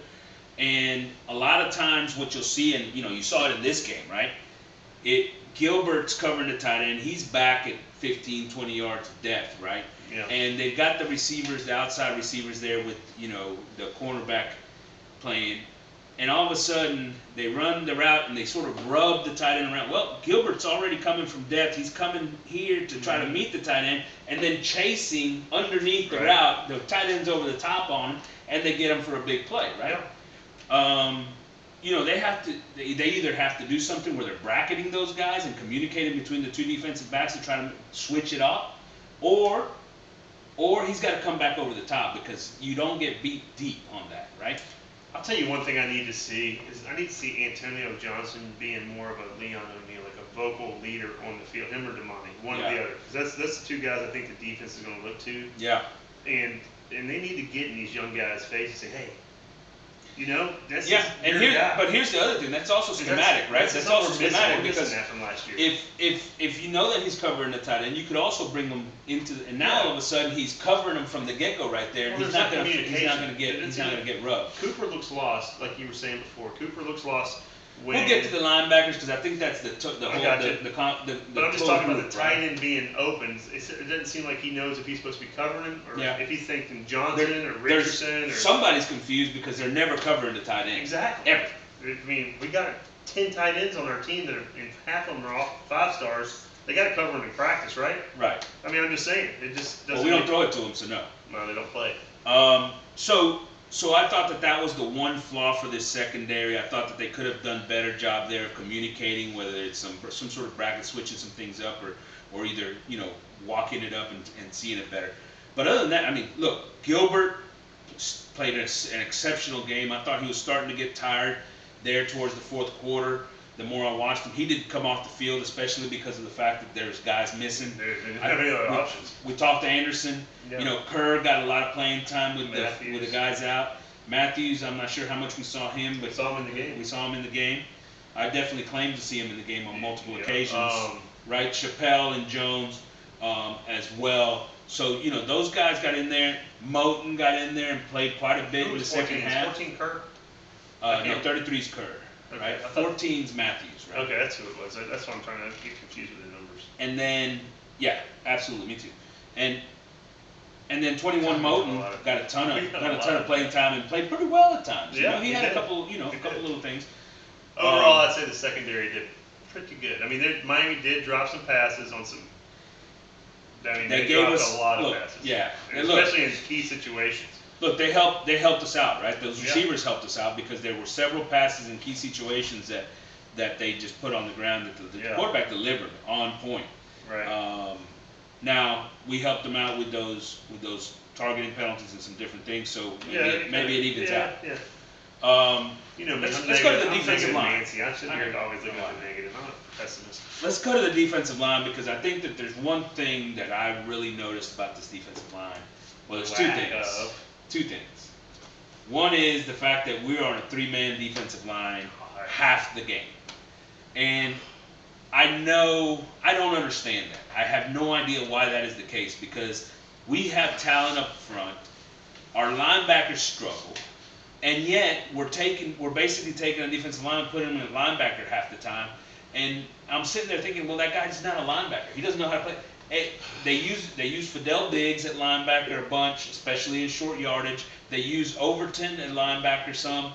And a lot of times what you'll see, and you saw it in this game, right? Gilbert's covering the tight end. He's back at 15, 20 yards of depth, right? Yeah. And they've got the receivers, the outside receivers there with, the cornerback playing. And all of a sudden, they run the route and they sort of rub the tight end around. Well, Gilbert's already coming from depth. He's coming here to try to meet the tight end and then chasing underneath the Right. route. The tight end's over the top on him, and they get him for a big play, right? They either have to do something where they're bracketing those guys and communicating between the 2 defensive backs to try to switch it up, or he's got to come back over the top because you don't get beat deep on that, right? I'll tell you one thing I need to see is I need to see Antonio Johnson being more of a Leon O'Neal, like a vocal leader on the field, him or Damani, one or the other. Because that's the 2 guys I think the defense is going to look to. Yeah. And they need to get in these young guys' faces and say, hey, that's Yeah, and your guy. but here's the other thing. That's also Because schematic, right? That's also something schematic we're missing because that from last year. if you know that he's covering the tight end, you could also bring him into, and now all of a sudden he's covering him from the get go right there, and Well, he's there's not no gonna communication. get rubbed. Cooper looks lost, like you were saying before. Cooper looks lost when. We'll get to the linebackers because I think that's the I whole got you. the But I'm just total talking about group, the tight right? end being open. It doesn't seem like he knows if he's supposed to be covering him or Yeah. if he's thinking Johnson or Richardson or. Somebody's confused because they're never covering the tight end. Exactly. Ever. I mean, we got 10 tight ends on our team that and half of them are all 5 stars. They got to cover them in practice, right? Right. I mean, I'm just saying. It just doesn't. Well, we don't throw it to them, so no. No, they don't play. So I thought that was the one flaw for this secondary. I thought that they could have done better job there of communicating, whether it's some sort of bracket switching some things up or either walking it up and seeing it better. But other than that, I mean, look, Gilbert played an exceptional game. I thought he was starting to get tired there towards the fourth quarter. The more I watched him, he didn't come off the field, especially because of the fact that there's guys missing. They didn't have any other options. We talked to Anderson. Yeah. You know, Kerr got a lot of playing time with Matthews. the guys out. Matthews, I'm not sure how much we saw him, but We saw him in the game. We saw him in the game. I definitely claimed to see him in the game on multiple Yeah. occasions. Right, Chappelle and Jones as well. So, you know, those guys got in there. Moten got in there and played quite a bit in the second half. 14 Kerr? No, 33 is Kerr. Okay, Right, I thought- 14 is Matthews. Right. Okay, that's who it was. That's why I'm trying to get confused with the numbers. And then, yeah, absolutely, me too. And then 21 Moten got a ton of playing time and played pretty well at times. You Yeah, know, he had did. a couple, He a couple did. little things. Overall, I'd say the secondary did pretty good. I mean, Miami did drop some passes on some. I mean, they gave dropped us a lot of look, passes. yeah, And and look, especially in key situations. Look, they helped us out, right? Those Yeah. receivers helped us out because there were several passes in key situations that they just put on the ground that the Yeah. quarterback delivered on point. Right. Now we helped them out with those targeting penalties and some different things, so maybe it evens yeah, out. Yeah. Let's I'm go to the negative- I'm defensive negative line. Nancy. I should be always looking at the negative. I'm a pessimist. Let's go to the defensive line because I think that there's one thing that I really noticed about this defensive line. Well, there's two Lack things. of- Two things. One is the fact that we're on a three-man defensive line half the game. And I don't understand that. I have no idea why that is the case because we have talent up front. Our linebackers struggle. And yet we're basically taking a defensive line and putting him in a linebacker half the time. And I'm sitting there thinking, well, that guy's not a linebacker. He doesn't know how to play. Hey, they use Fidel Diggs at linebacker a bunch, especially in short yardage. They use Overton at linebacker some.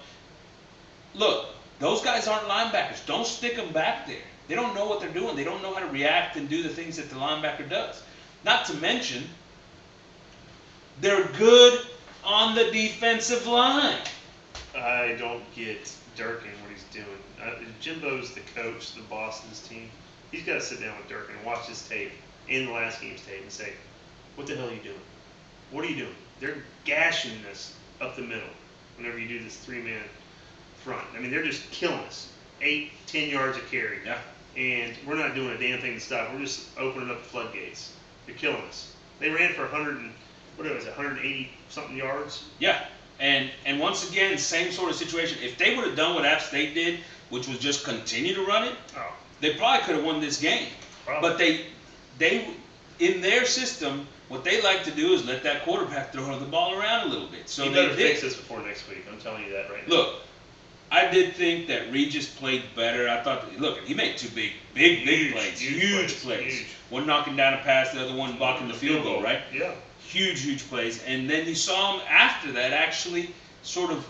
Look, those guys aren't linebackers. Don't stick them back there. They don't know what they're doing. They don't know how to react and do the things that the linebacker does. Not to mention, they're good on the defensive line. I don't get Durkin what he's doing. Jimbo's the coach, the boss of this team. He's got to sit down with Durkin and watch his tape, in the last game's tape, and say, what the hell are you doing? What are you doing? They're gashing us up the middle whenever you do this three-man front. I mean, they're just killing us. 8, 10 yards of carry. Yeah. And we're not doing a damn thing to stop. We're just opening up the floodgates. They're killing us. They ran for 180 something yards. Yeah. And once again, same sort of situation. If they would have done what App State did, which was just continue to run it, Oh, they probably could have won this game. probably. But they in their system, what they like to do is let that quarterback throw the ball around a little bit. So You they better did. fix this before next week. I'm telling you that right now. Look, I did think that Regis played better. I thought, look, he made two big plays, huge plays. Huge. One knocking down a pass, the other one blocking the field goal, right? Yeah. Huge plays. And then you saw him after that actually sort of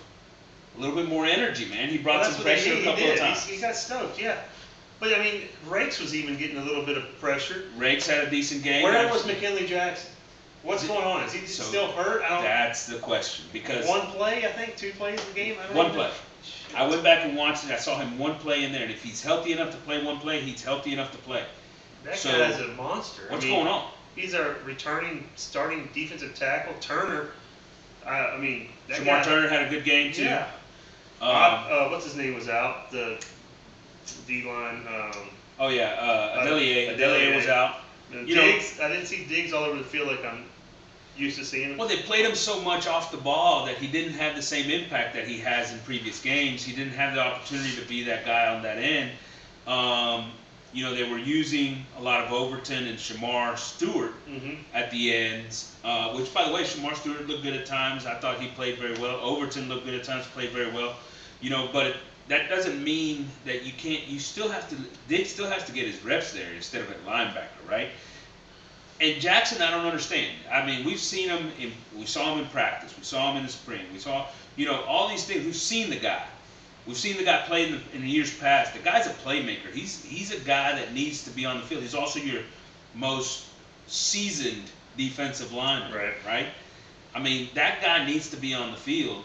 a little bit more energy, man. He brought Well, some that's what pressure a couple he of did. times. He got stoked, yeah. But I mean, Rakes was even getting a little bit of pressure. Rakes had a decent game. Where was McKinley Jackson? What's going on? Is he So, still hurt? I don't. That's the question because One play, I think, 2 plays in the game. I don't one know. play. I went back and watched it. I saw him one play in there, and if he's healthy enough to play one play, he's healthy enough to play. That So, guy's a monster. What's going on? He's our starting defensive tackle. Turner. I mean, that Shamar guy. Turner had a good game too. Yeah. What's his name was out? The D-line. Oh yeah, Adelier. Adelier. Adelier was out. You know- Diggs. I didn't see Diggs all over the field like I'm used to seeing him. Well, they played him so much off the ball that he didn't have the same impact that he has in previous games. He didn't have the opportunity to be that guy on that end. You know, they were using a lot of Overton and Shamar Stewart Mm-hmm. at the ends, which, by the way, Shamar Stewart looked good at times. I thought he played very well. Overton looked good at times, played very well. You know, but that doesn't mean that you can't. You still have to. Diggs still has to get his reps there instead of at linebacker, right? And Jackson, I don't understand. I mean, we saw him in practice. We saw him in the spring. We saw, you know, all these things. We've seen the guy. We've seen the guy play in the years past. The guy's a playmaker. He's a guy that needs to be on the field. He's also your most seasoned defensive lineman, right? I mean, that guy needs to be on the field.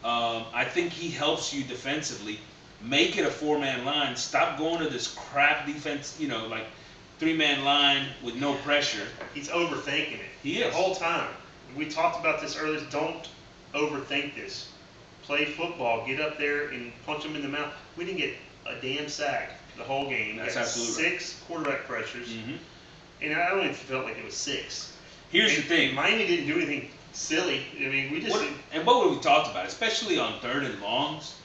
I think he helps you defensively. Make it a 4-man line. Stop going to this crap defense, you know, like 3-man line with no pressure. He's overthinking it. He the is. whole time. We talked about this earlier. Don't overthink this. Play football. Get up there and punch them in the mouth. We didn't get a damn sack the whole game. That's we had absolutely right. 6 quarterback pressures, Mm-hmm. and I don't even felt like it was 6. Here's the thing. Miami didn't do anything silly. I mean, we just. What we talked about, especially on third and longs,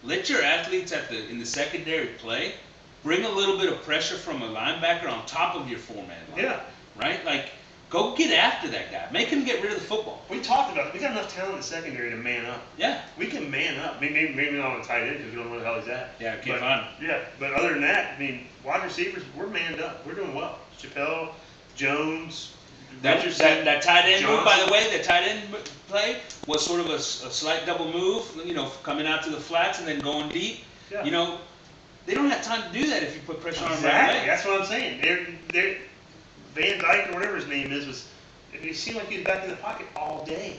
let your athletes in the secondary play. Bring a little bit of pressure from a linebacker on top of your 4-man line. Yeah. Right? Like, go get after that guy. Make him get rid of the football. We talked about it. We got enough talent in the secondary to man up. Yeah. We can man up. Maybe not on the tight end because we don't know where the hell he's at. Yeah, can't find him. Yeah, but other than that, I mean, wide receivers, we're manned up. We're doing well. Chappelle, Jones, Richardson, That tight end move, by Johnson. the way, the tight end play was sort of a slight double move, coming out to the flats and then going deep. Yeah. They don't have time to do that if you put pressure on them right Exactly. away. That's what I'm saying. They're Van Dyke or whatever his name is it seemed like he was back in the pocket all day.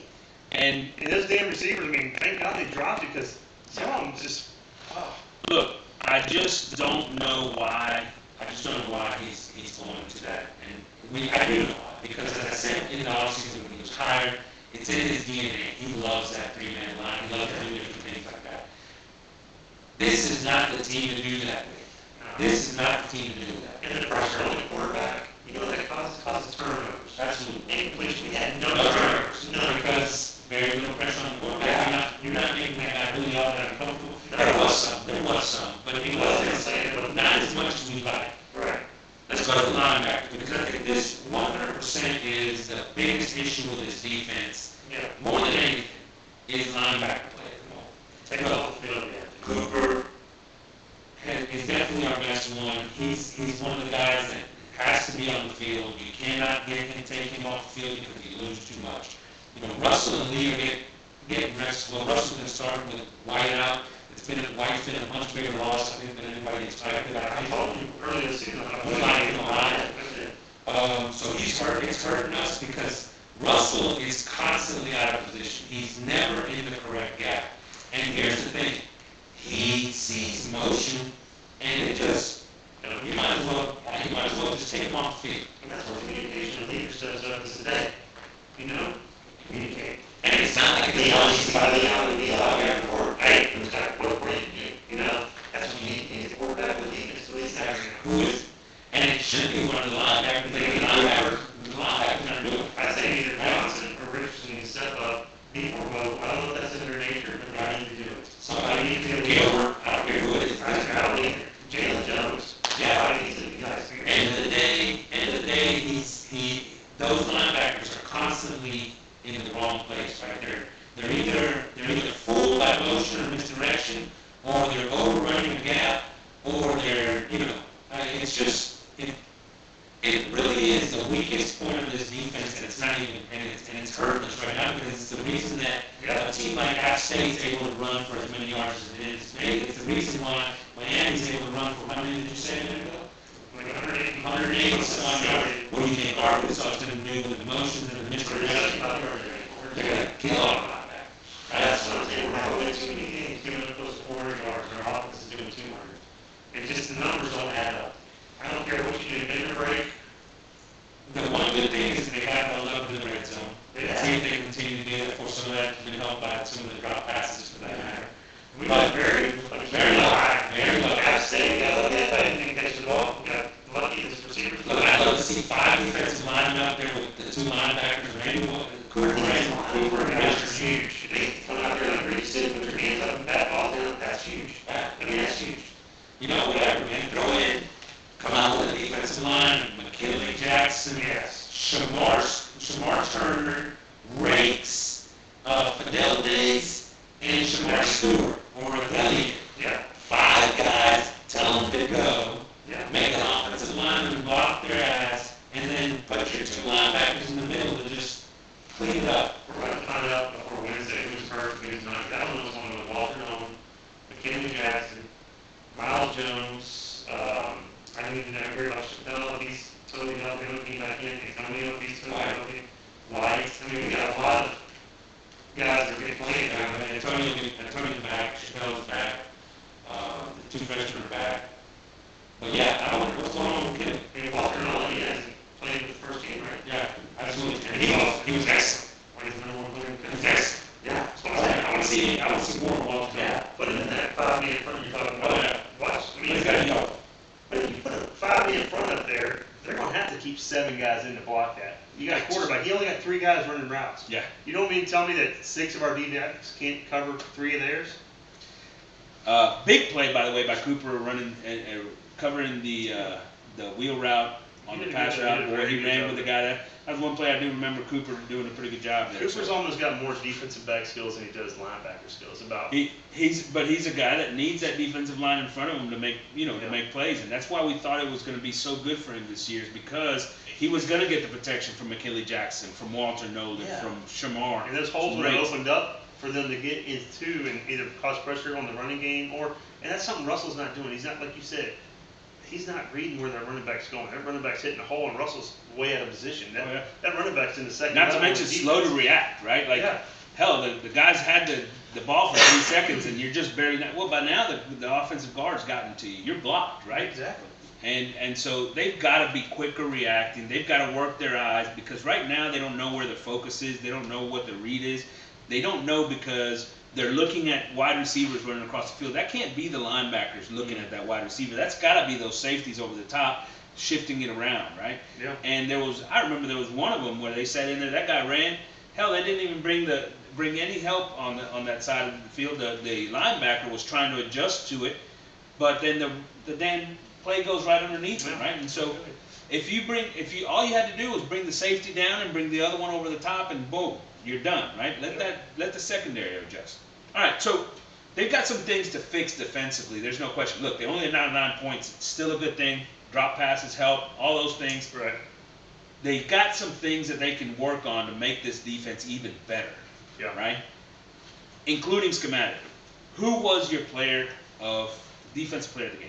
And those damn receivers, I mean, thank God they dropped it because some of them just, oh. look, I just don't know why. He's going to that. And I do know why. Because as I said in the offseason when he was hired, it's in his DNA. He loves that 3-man line. He loves doing different things like that. This is not the team to do that with. This is not the team to do that. And the pressure on the quarterback, you know that causes turnovers. Absolutely. And which we had no turnovers. None. Because very little pressure on the quarterback. You're not making that guy really all that uncomfortable. There was some, but it wasn't not as much as we'd like. Right. Let's go to the linebacker, because I think this 100% is the biggest issue with this defense. Yeah. More than anything, is linebacker play at the moment. Take it off the field again. Cooper is definitely our best one. He's one of the guys that has to be on the field. You cannot take him off the field because you lose too much. Russell and Lee are getting rest. Well, Russell's been starting with White out. White's been a much bigger loss, I think, than anybody expected. I told you earlier this season. We like him a lot. So it's hurting us because Russell is constantly out of position. He's never in the correct gap. And here's the thing. He sees motion, and it just, you might as well just take him off the field. And that's what communication and leaders does up to today. Communicate. And it's not like Be honest by the hour, be out there for, hey, who's got what you do, that's what you need. You need the quarterback with defense, who is that? Who is, and it should be one of the linebackers. The linebackers are doing it. I say either Johnson or Richardson needs to step up, be more vocal. I don't know if that's in their nature, but they need to do it. Somebody needs to get over. I don't care who it is. I don't either. Jalen Jones. Yeah. Somebody needs to be nice. End of the day, those linebackers are constantly in the wrong place, right? They're either fooled by motion or misdirection, or they're overrunning a gap, or they're, it's just, it really is the weakest point of this defense, and it's not even, and it's hurting us right now, because it's the reason that a team like Ags State's able to run for as many yards as it is. Maybe it's the reason why Miami's able to run for, how many did you say a minute ago? Like 180. 180 some yards. What do you think Arkansas is going to do with the motions and the misdirection? They're going to kill our linebacker. That's what I'm saying. We're not winning too many games, giving up close to 400 yards, and our offense is doing 200. It just, the numbers don't add up. I don't care what you do, bend or break. The one good thing is they have a love in the red zone. Yeah. See if they continue to do that. For some of that has been helped by some of the drop passes for that matter. We got very low. Very low. App State, we got lucky. I didn't think catch the ball. We got lucky as receivers. Look, I'd love to see 5 defensive linemen out there with the 2 linebackers, Randy Cooper Cooper and is huge. They come out there and really sit with their hands up and bat ball down. That's huge. I mean, that's huge. Whatever, man. Throw in. Come out with the defensive line. McKinley, Jackson, Yes. Shamar Turner, Rakes, Fidel Days, and Shamar Stewart, or Elliott. Yeah. 5 guys, tell them to go. Yeah. Make an offensive lineman block their ass, and then put your 2 linebackers in the middle to just clean it up. We're going to find out before Wednesday who's hurt, who's not. That one was one with Walter Nolan, McKinley Jackson, Miles Jones. I didn't even hear about Chappelle, if he's totally healthy, looking back in. Antonio, if he's totally healthy. White. I mean, we got a lot of guys that are getting played down there. Antonio's back, Chappelle's back, the 2 freshmen are back. But yeah, I wonder what's going on with McKinley. I mean, Walter Nolan, he hasn't played with the first team, right? Yeah, absolutely. guys running routes. Yeah. You don't mean to tell me that 6 of our D-backs can't cover 3 of theirs? Big play, by the way, by Cooper running covering the wheel route on He the did a pass good- route. he did a Boy, very he good ran job with the there. guy there. That was one play I do remember Cooper doing a pretty good job there. Cooper's So. almost got more defensive back skills than he does linebacker skills. About He's a guy that needs that defensive line in front of him to make to Yeah. make plays, and that's why we thought it was going to be so good for him this year, is because he was going to get the protection from McKinley Jackson, from Walter Nolan, Yeah. from Shamar. and those holes would have Rates. opened up for them to get into and either cause pressure on the running game and that's something Russell's not doing. He's not, like you said, he's not reading where that running back's going. That running back's hitting a hole and Russell's way out of position. That, Oh, yeah. that running back's in the second Not to level mention of slow to defense. react, right? Like Yeah. hell, the guys had the ball for 3 seconds, and you're just barely. Well, by now the offensive guard's gotten to you. You're blocked, right? Exactly. And so they've got to be quicker reacting. They've got to work their eyes, because right now they don't know where their focus is. They don't know what the read is. They don't know because they're looking at wide receivers running across the field. That can't be the linebackers looking at that wide receiver. That's got to be those safeties over the top shifting it around, right? Yeah. And I remember there was one of them where they sat in there. That guy ran. Hell, they didn't even bring any help on that side of the field. The linebacker was trying to adjust to it, but then the damn play goes right underneath him, right? And so all you had to do was bring the safety down and bring the other one over the top, and boom, you're done, right? Let the secondary adjust. All right, so they've got some things to fix defensively. There's no question. Look, they only had 9 points. It's still a good thing. Drop passes help. All those things. Right. They've got some things that they can work on to make this defense even better. Yeah. Right? Including schematically. Who was your defensive player of the game?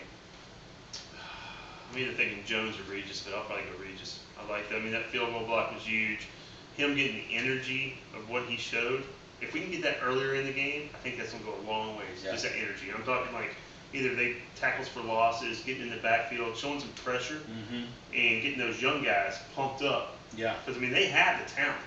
I'm either thinking Jones or Regis, but I'll probably go Regis. I like that. I mean, that field goal block was huge. Him getting the energy of what he showed. If we can get that earlier in the game, I think that's going to go a long ways. Yeah. Just that energy. I'm talking like either they tackles for losses, getting in the backfield, showing some pressure, Mm-hmm. and getting those young guys pumped up. Yeah. Because, I mean, they have the talent.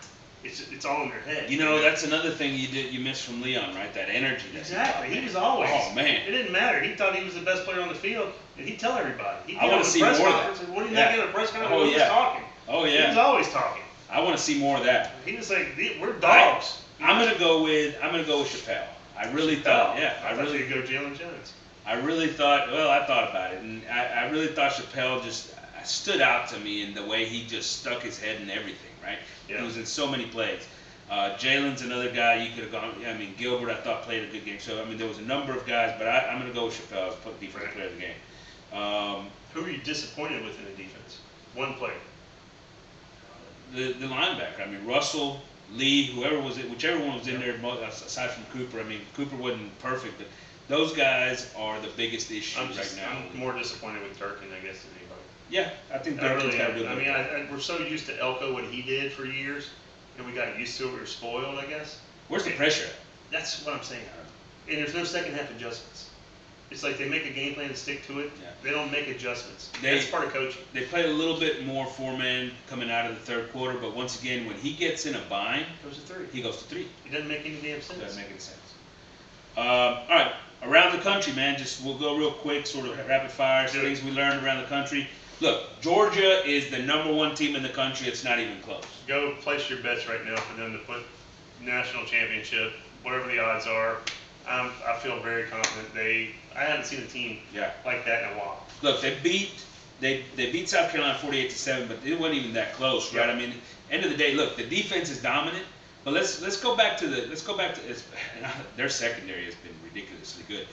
It's all in their head. You know, that's another thing you missed from Leon, right? That energy. That Exactly. brought, He man. was always. Oh, man. It didn't matter. He thought he was the best player on the field, and he'd tell everybody. He'd I get wanna on the see press more of that. conference, and when he Yeah. not get a press conference, Oh, he was yeah. talking. Oh, He was yeah. always talking. I want to see more of that. He was like, we're dogs. I'm gonna go with Chappelle. I really thought, yeah, I thought you'd go Jalen Jones. I really thought. Well, I thought about it, and I really thought Chappelle just stood out to me in the way he just stuck his head in everything. Right? Yeah. He was in so many plays. Jalen's another guy you could have gone. I mean, Gilbert I thought played a good game. So I mean, there was a number of guys, but I'm gonna go with Chappelle as defensive player of the game. Who were you disappointed with in the defense? One player. The linebacker. I mean, Russell, Lee, whichever one was in there, aside from Cooper. I mean, Cooper wasn't perfect, but those guys are the biggest issue right now. I'm more disappointed with Durkin, I guess, than anybody. Yeah, I think I Durkin's really got a am. good I look. mean, we're so used to Elko, what he did for years, and we got used to it. We were spoiled, I guess. Where's the pressure? That's what I'm saying. And there's no second half adjustments. It's like they make a game plan and stick to it. Yeah. They don't make adjustments. They- That's part of coaching. They played a little bit more four-man coming out of the third quarter, but once again, when he gets in a bind, Goes to three. he goes to 3. It doesn't make any damn sense. Doesn't make any sense. All right, around the country, man. We'll go real quick, sort of rapid fire, Do it. things we learned around the country. Look, Georgia is the #1 team in the country. It's not even close. Go place your bets right now for them to put national championship, whatever the odds are. I feel very confident. I haven't seen a team Yeah. like that in a while. Look, they beat South Carolina 48-7, but it wasn't even that close, right? Yeah. I mean, end of the day, look, the defense is dominant, but let's go back to their secondary has been ridiculously good,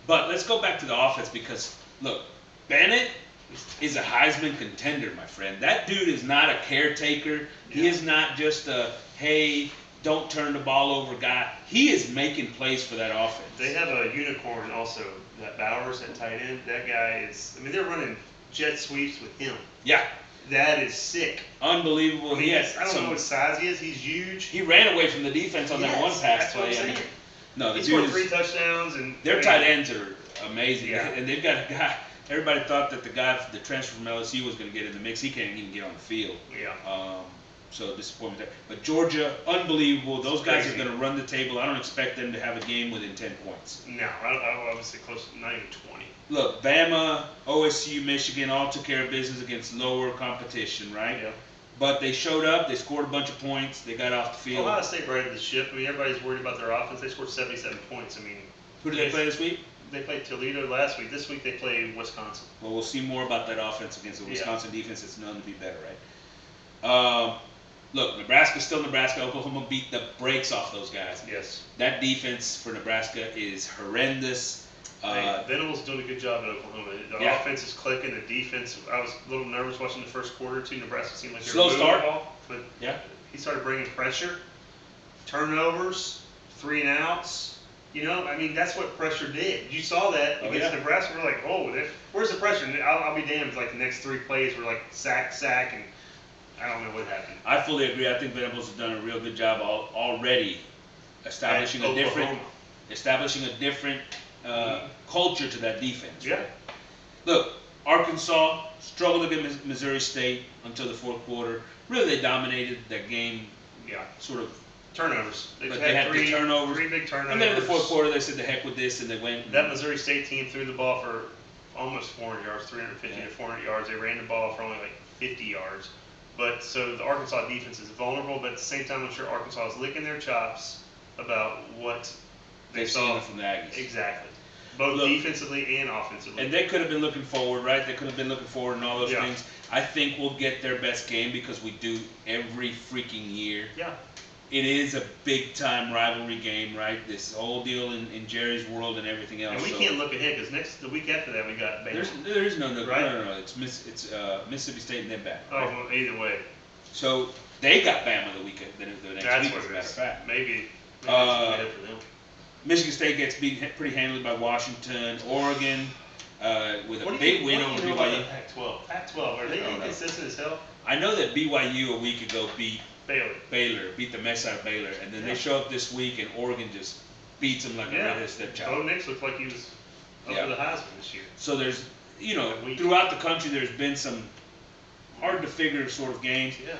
but let's go back to the offense because look, Bennett is a Heisman contender, my friend. That dude is not a caretaker. He Yeah. is not just a hey, don't turn the ball over guy. He is making plays for that offense. They have a unicorn also, that Bowers at tight end. That guy is, I mean, they're running jet sweeps with him. Yeah, That is sick. unbelievable. I mean, He had I don't know some. what size he is. He's huge. He ran away from the defense on that Yes, one pass that's what play. I'm I mean, saying. no, the He dude scored is, 3 touchdowns and their I mean, tight ends are amazing, Yeah. and they've got a guy. Everybody thought that the guy, the transfer from LSU, was going to get in the mix. He can't even get on the field. Yeah. So disappointment there. But Georgia, unbelievable. Those guys are Crazy. going to run the table. I don't expect them to have a game within 10 points. No, I would say close, not even 20. Look, Bama, OSU, Michigan all took care of business against lower competition, right? Yeah. But they showed up. They scored a bunch of points. They got off the field. Ohio State righted the ship. I mean, everybody's worried about their offense. They scored 77 points. I mean, Who did they play this week? they played Toledo last week. This week they play Wisconsin. Well, we'll see more about that offense against the Wisconsin defense. It's known to be better, right? Look, Nebraska's still Nebraska. Oklahoma beat the brakes off those guys. Yes. That defense for Nebraska is horrendous. Venables doing a good job at Oklahoma. The offense is clicking. The defense, I was a little nervous watching the first quarter too. Nebraska seemed like they were slow start, but yeah. He started bringing pressure, turnovers, 3 and outs. You know, I mean, that's what pressure did. You saw that against Nebraska. We're like, oh, where's the pressure? And I'll be damned if like the next 3 plays were like sack, and I don't know what happened. I fully agree. I think Venables has done a real good job already establishing a different culture to that defense. Yeah. Right? Look, Arkansas struggled against Missouri State until the fourth quarter. Really, they dominated that game. Yeah. Sort of. Turnovers. But they had 3 turnovers. 3 big turnovers. And then in the fourth quarter, they said, "The heck with this," and they went. That Missouri State team threw the ball for almost 400 yards, 350 to 400 yards. They ran the ball for only like 50 yards. But so the Arkansas defense is vulnerable, but at the same time, I'm sure Arkansas is licking their chops about what they saw from the Aggies. Exactly. Both defensively and offensively. And they could have been looking forward, right? They could have been looking forward and all those things. I think we'll get their best game because we do every freaking year. Yeah. It is a big-time rivalry game, right? This whole deal in Jerry's world and everything else. And we can't look ahead because the week after that we got Bama. There is no right? No. It's Mississippi State and then Bama. Oh, right? well, either way. So they got Bama the next week, as a matter of fact. Maybe it's ahead for them. Michigan State gets beat pretty handily by Washington. Oregon with a big win over BYU. Pac-12. Pac-12. Are they inconsistent as hell? I know that BYU a week ago beat Baylor, beat the mess out of Baylor, and then they show up this week and Oregon just beats them like a redheaded stepchild. Bo Nix looked like he was up for the Heisman this year. So there's, throughout the country there's been some hard to figure sort of games. Yeah.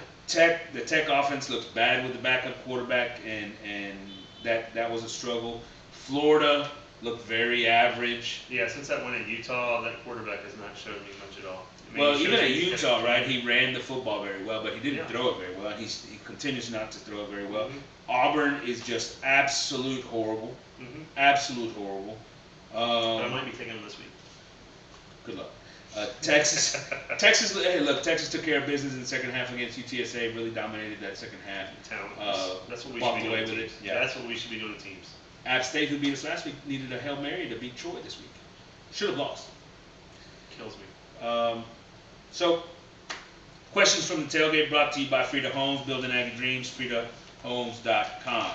The Tech offense looks bad with the backup quarterback, and that was a struggle. Florida looked very average. Yeah, since that win in Utah, that quarterback has not showed me much at all. I mean, Well, even at Utah, right, he ran the football very well, but he didn't throw it very well. He continues not to throw it very well. Auburn is just absolute horrible. Absolute horrible. I might be taking him this week. Good luck. Texas. Hey, look, Texas took care of business in the second half against UTSA. Really dominated that second half. That's what we should be doing. With it. Yeah. That's what we should be doing to teams. App State, who beat us last week, needed a Hail Mary to beat Troy this week. Should have lost. Kills me. So, questions from the tailgate brought to you by Frida Homes, building Aggie dreams, FridaHomes.com.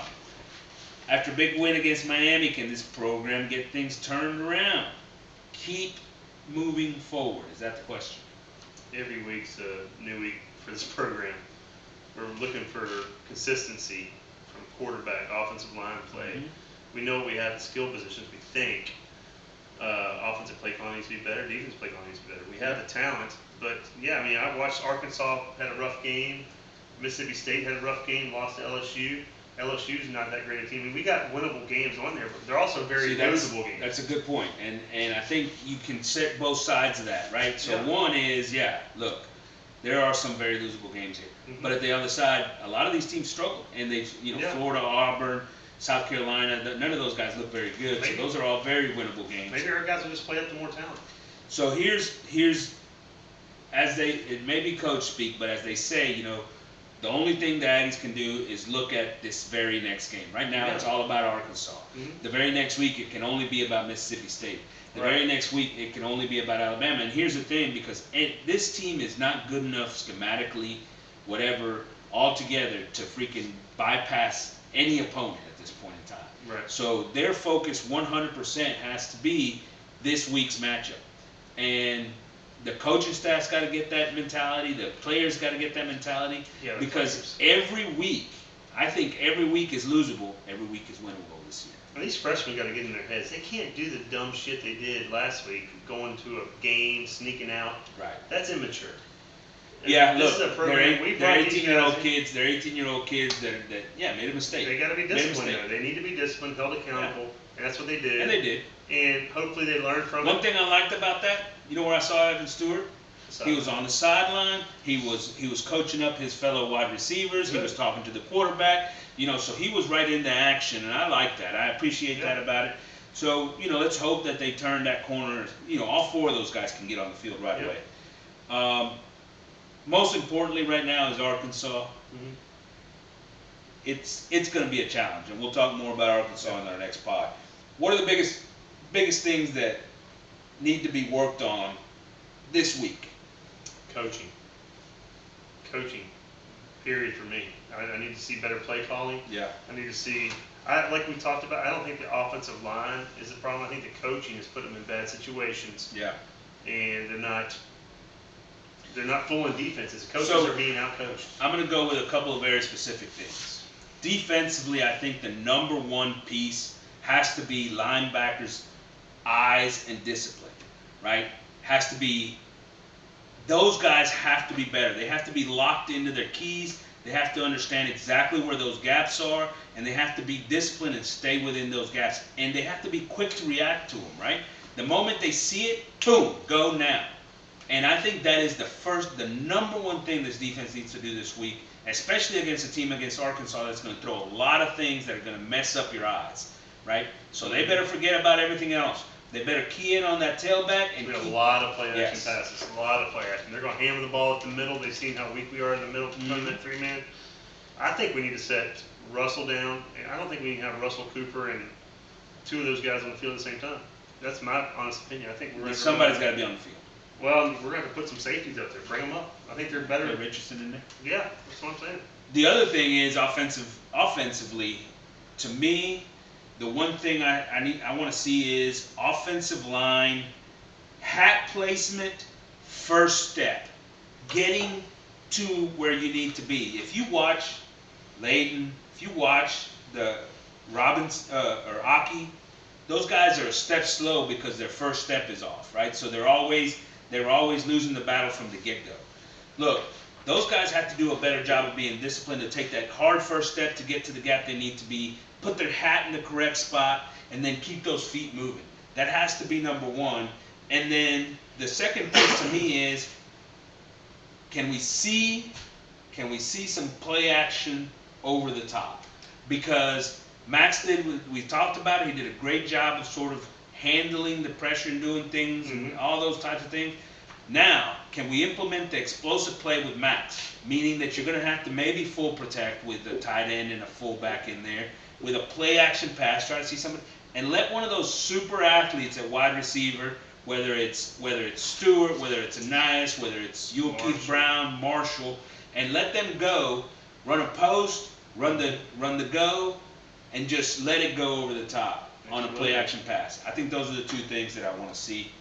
After a big win against Miami, can this program get things turned around? Keep moving forward. Is that the question? Every week's a new week for this program. We're looking for consistency from quarterback, offensive line play. We know we have the skill positions. We think offensive play calling needs to be better. Defensive play calling needs to be better. We have the talent, but yeah, I mean, I watched Arkansas had a rough game. Mississippi State had a rough game, lost to LSU. LSU's not that great a team. I mean, we got winnable games on there, but they're also very losable games. That's a good point, and I think you can set both sides of that, right? So one is, look, there are some very losable games here, but at the other side, a lot of these teams struggle, and they, Florida, Auburn, South Carolina, none of those guys look very good. So those are all very winnable games. Maybe our guys will just play up to more talent. So here's it may be coach speak, but as they say, the only thing the Aggies can do is look at this very next game. Right now, it's all about Arkansas. The very next week, it can only be about Mississippi State. The very next week, it can only be about Alabama. And here's the thing, because this team is not good enough schematically, whatever, altogether to freaking bypass any opponent at this point in time. Right. So their focus 100% has to be this week's matchup. And the coaching staff's got to get that mentality. The players got to get that mentality. Because every week, I think every week is losable. Every week is winnable this year. And these freshmen got to get in their heads. They can't do the dumb shit they did last week, going to a game, sneaking out. Right. That's immature. Yeah, this look, is a program. they're 18-year-old kids. They're 18-year-old kids that made a mistake. They got to be disciplined. Though. They need to be disciplined, held accountable, and that's what they did. And they did. And hopefully they learned from it. One thing I liked about that, you know where I saw Evan Stewart? He was on the sideline. He was coaching up his fellow wide receivers. He was talking to the quarterback. So he was right into action, and I like that. I appreciate that about it. So, let's hope that they turn that corner. All four of those guys can get on the field right away. Most importantly right now is Arkansas. Mm-hmm. It's going to be a challenge, and we'll talk more about Arkansas in our next pod. What are the biggest things that need to be worked on this week? Coaching. Period for me. I need to see better play calling. Yeah. I need to see. Like we talked about, I don't think the offensive line is the problem. I think the coaching has put them in bad situations. Yeah. And they're not fooling defenses. Coaches are being outcoached. I'm going to go with a couple of very specific things. Defensively, I think the number one piece has to be linebackers' eyes and discipline, right? Those guys have to be better. They have to be locked into their keys. They have to understand exactly where those gaps are, and they have to be disciplined and stay within those gaps. And they have to be quick to react to them, right? The moment they see it, boom, go now. And I think that is the number one thing this defense needs to do this week, especially against a team against Arkansas that's going to throw a lot of things that are going to mess up your eyes, right? So they better forget about everything else. They better key in on that tailback. And we have a lot of play action passes, a lot of play action. They're going to hammer the ball at the middle. They've seen how weak we are in the middle, running that 3-man. I think we need to set Russell down. I don't think we can have Russell Cooper and two of those guys on the field at the same time. That's my honest opinion. I think somebody's got to be on the field. Well, we're going to have to put some safeties up there. Bring them up. I think they're better. They're Richardson in there? Yeah, that's what I'm saying. The other thing is offensively, to me, the one thing I want to see is offensive line, hat placement, first step, getting to where you need to be. If you watch Layden, if you watch the Robbins or Aki, those guys are a step slow because their first step is off, right? So they're always losing the battle from the get-go. Look, those guys have to do a better job of being disciplined to take that hard first step to get to the gap they need to be, put their hat in the correct spot, and then keep those feet moving. That has to be number one. And then the second piece to me is, can we see some play action over the top? Because Max we talked about it, he did a great job of sort of handling the pressure and doing things and all those types of things. Now, can we implement the explosive play with Max? Meaning that you're going to have to maybe full protect with a tight end and a fullback in there, with a play action pass, try to see somebody, and let one of those super athletes at wide receiver, whether it's Stewart, whether it's Anais, whether it's Keith Brown, Marshall, and let them go, run a post, run the go, and just let it go over the top on a play action pass. I think those are the two things that I want to see.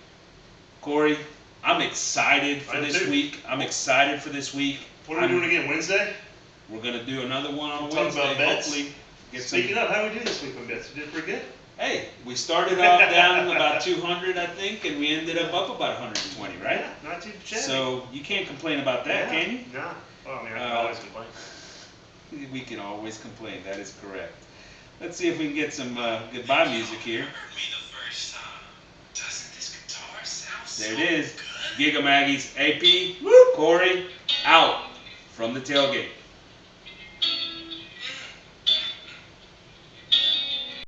Corey, I'm excited for this week. I'm excited for this week. What are we doing again, Wednesday? We're going to do another one on Talk Wednesday. about bets. Hopefully. Speaking of, how did we do this week on bets? We did pretty good. Hey, we started off down about 200, I think, and we ended up about 120, right? Yeah, not too shabby. So you can't complain about that, can you? No. Well, I mean, I can always complain. We can always complain. That is correct. Let's see if we can get some goodbye music here. There it is. Giga Maggie's AP, Corey, out from the tailgate.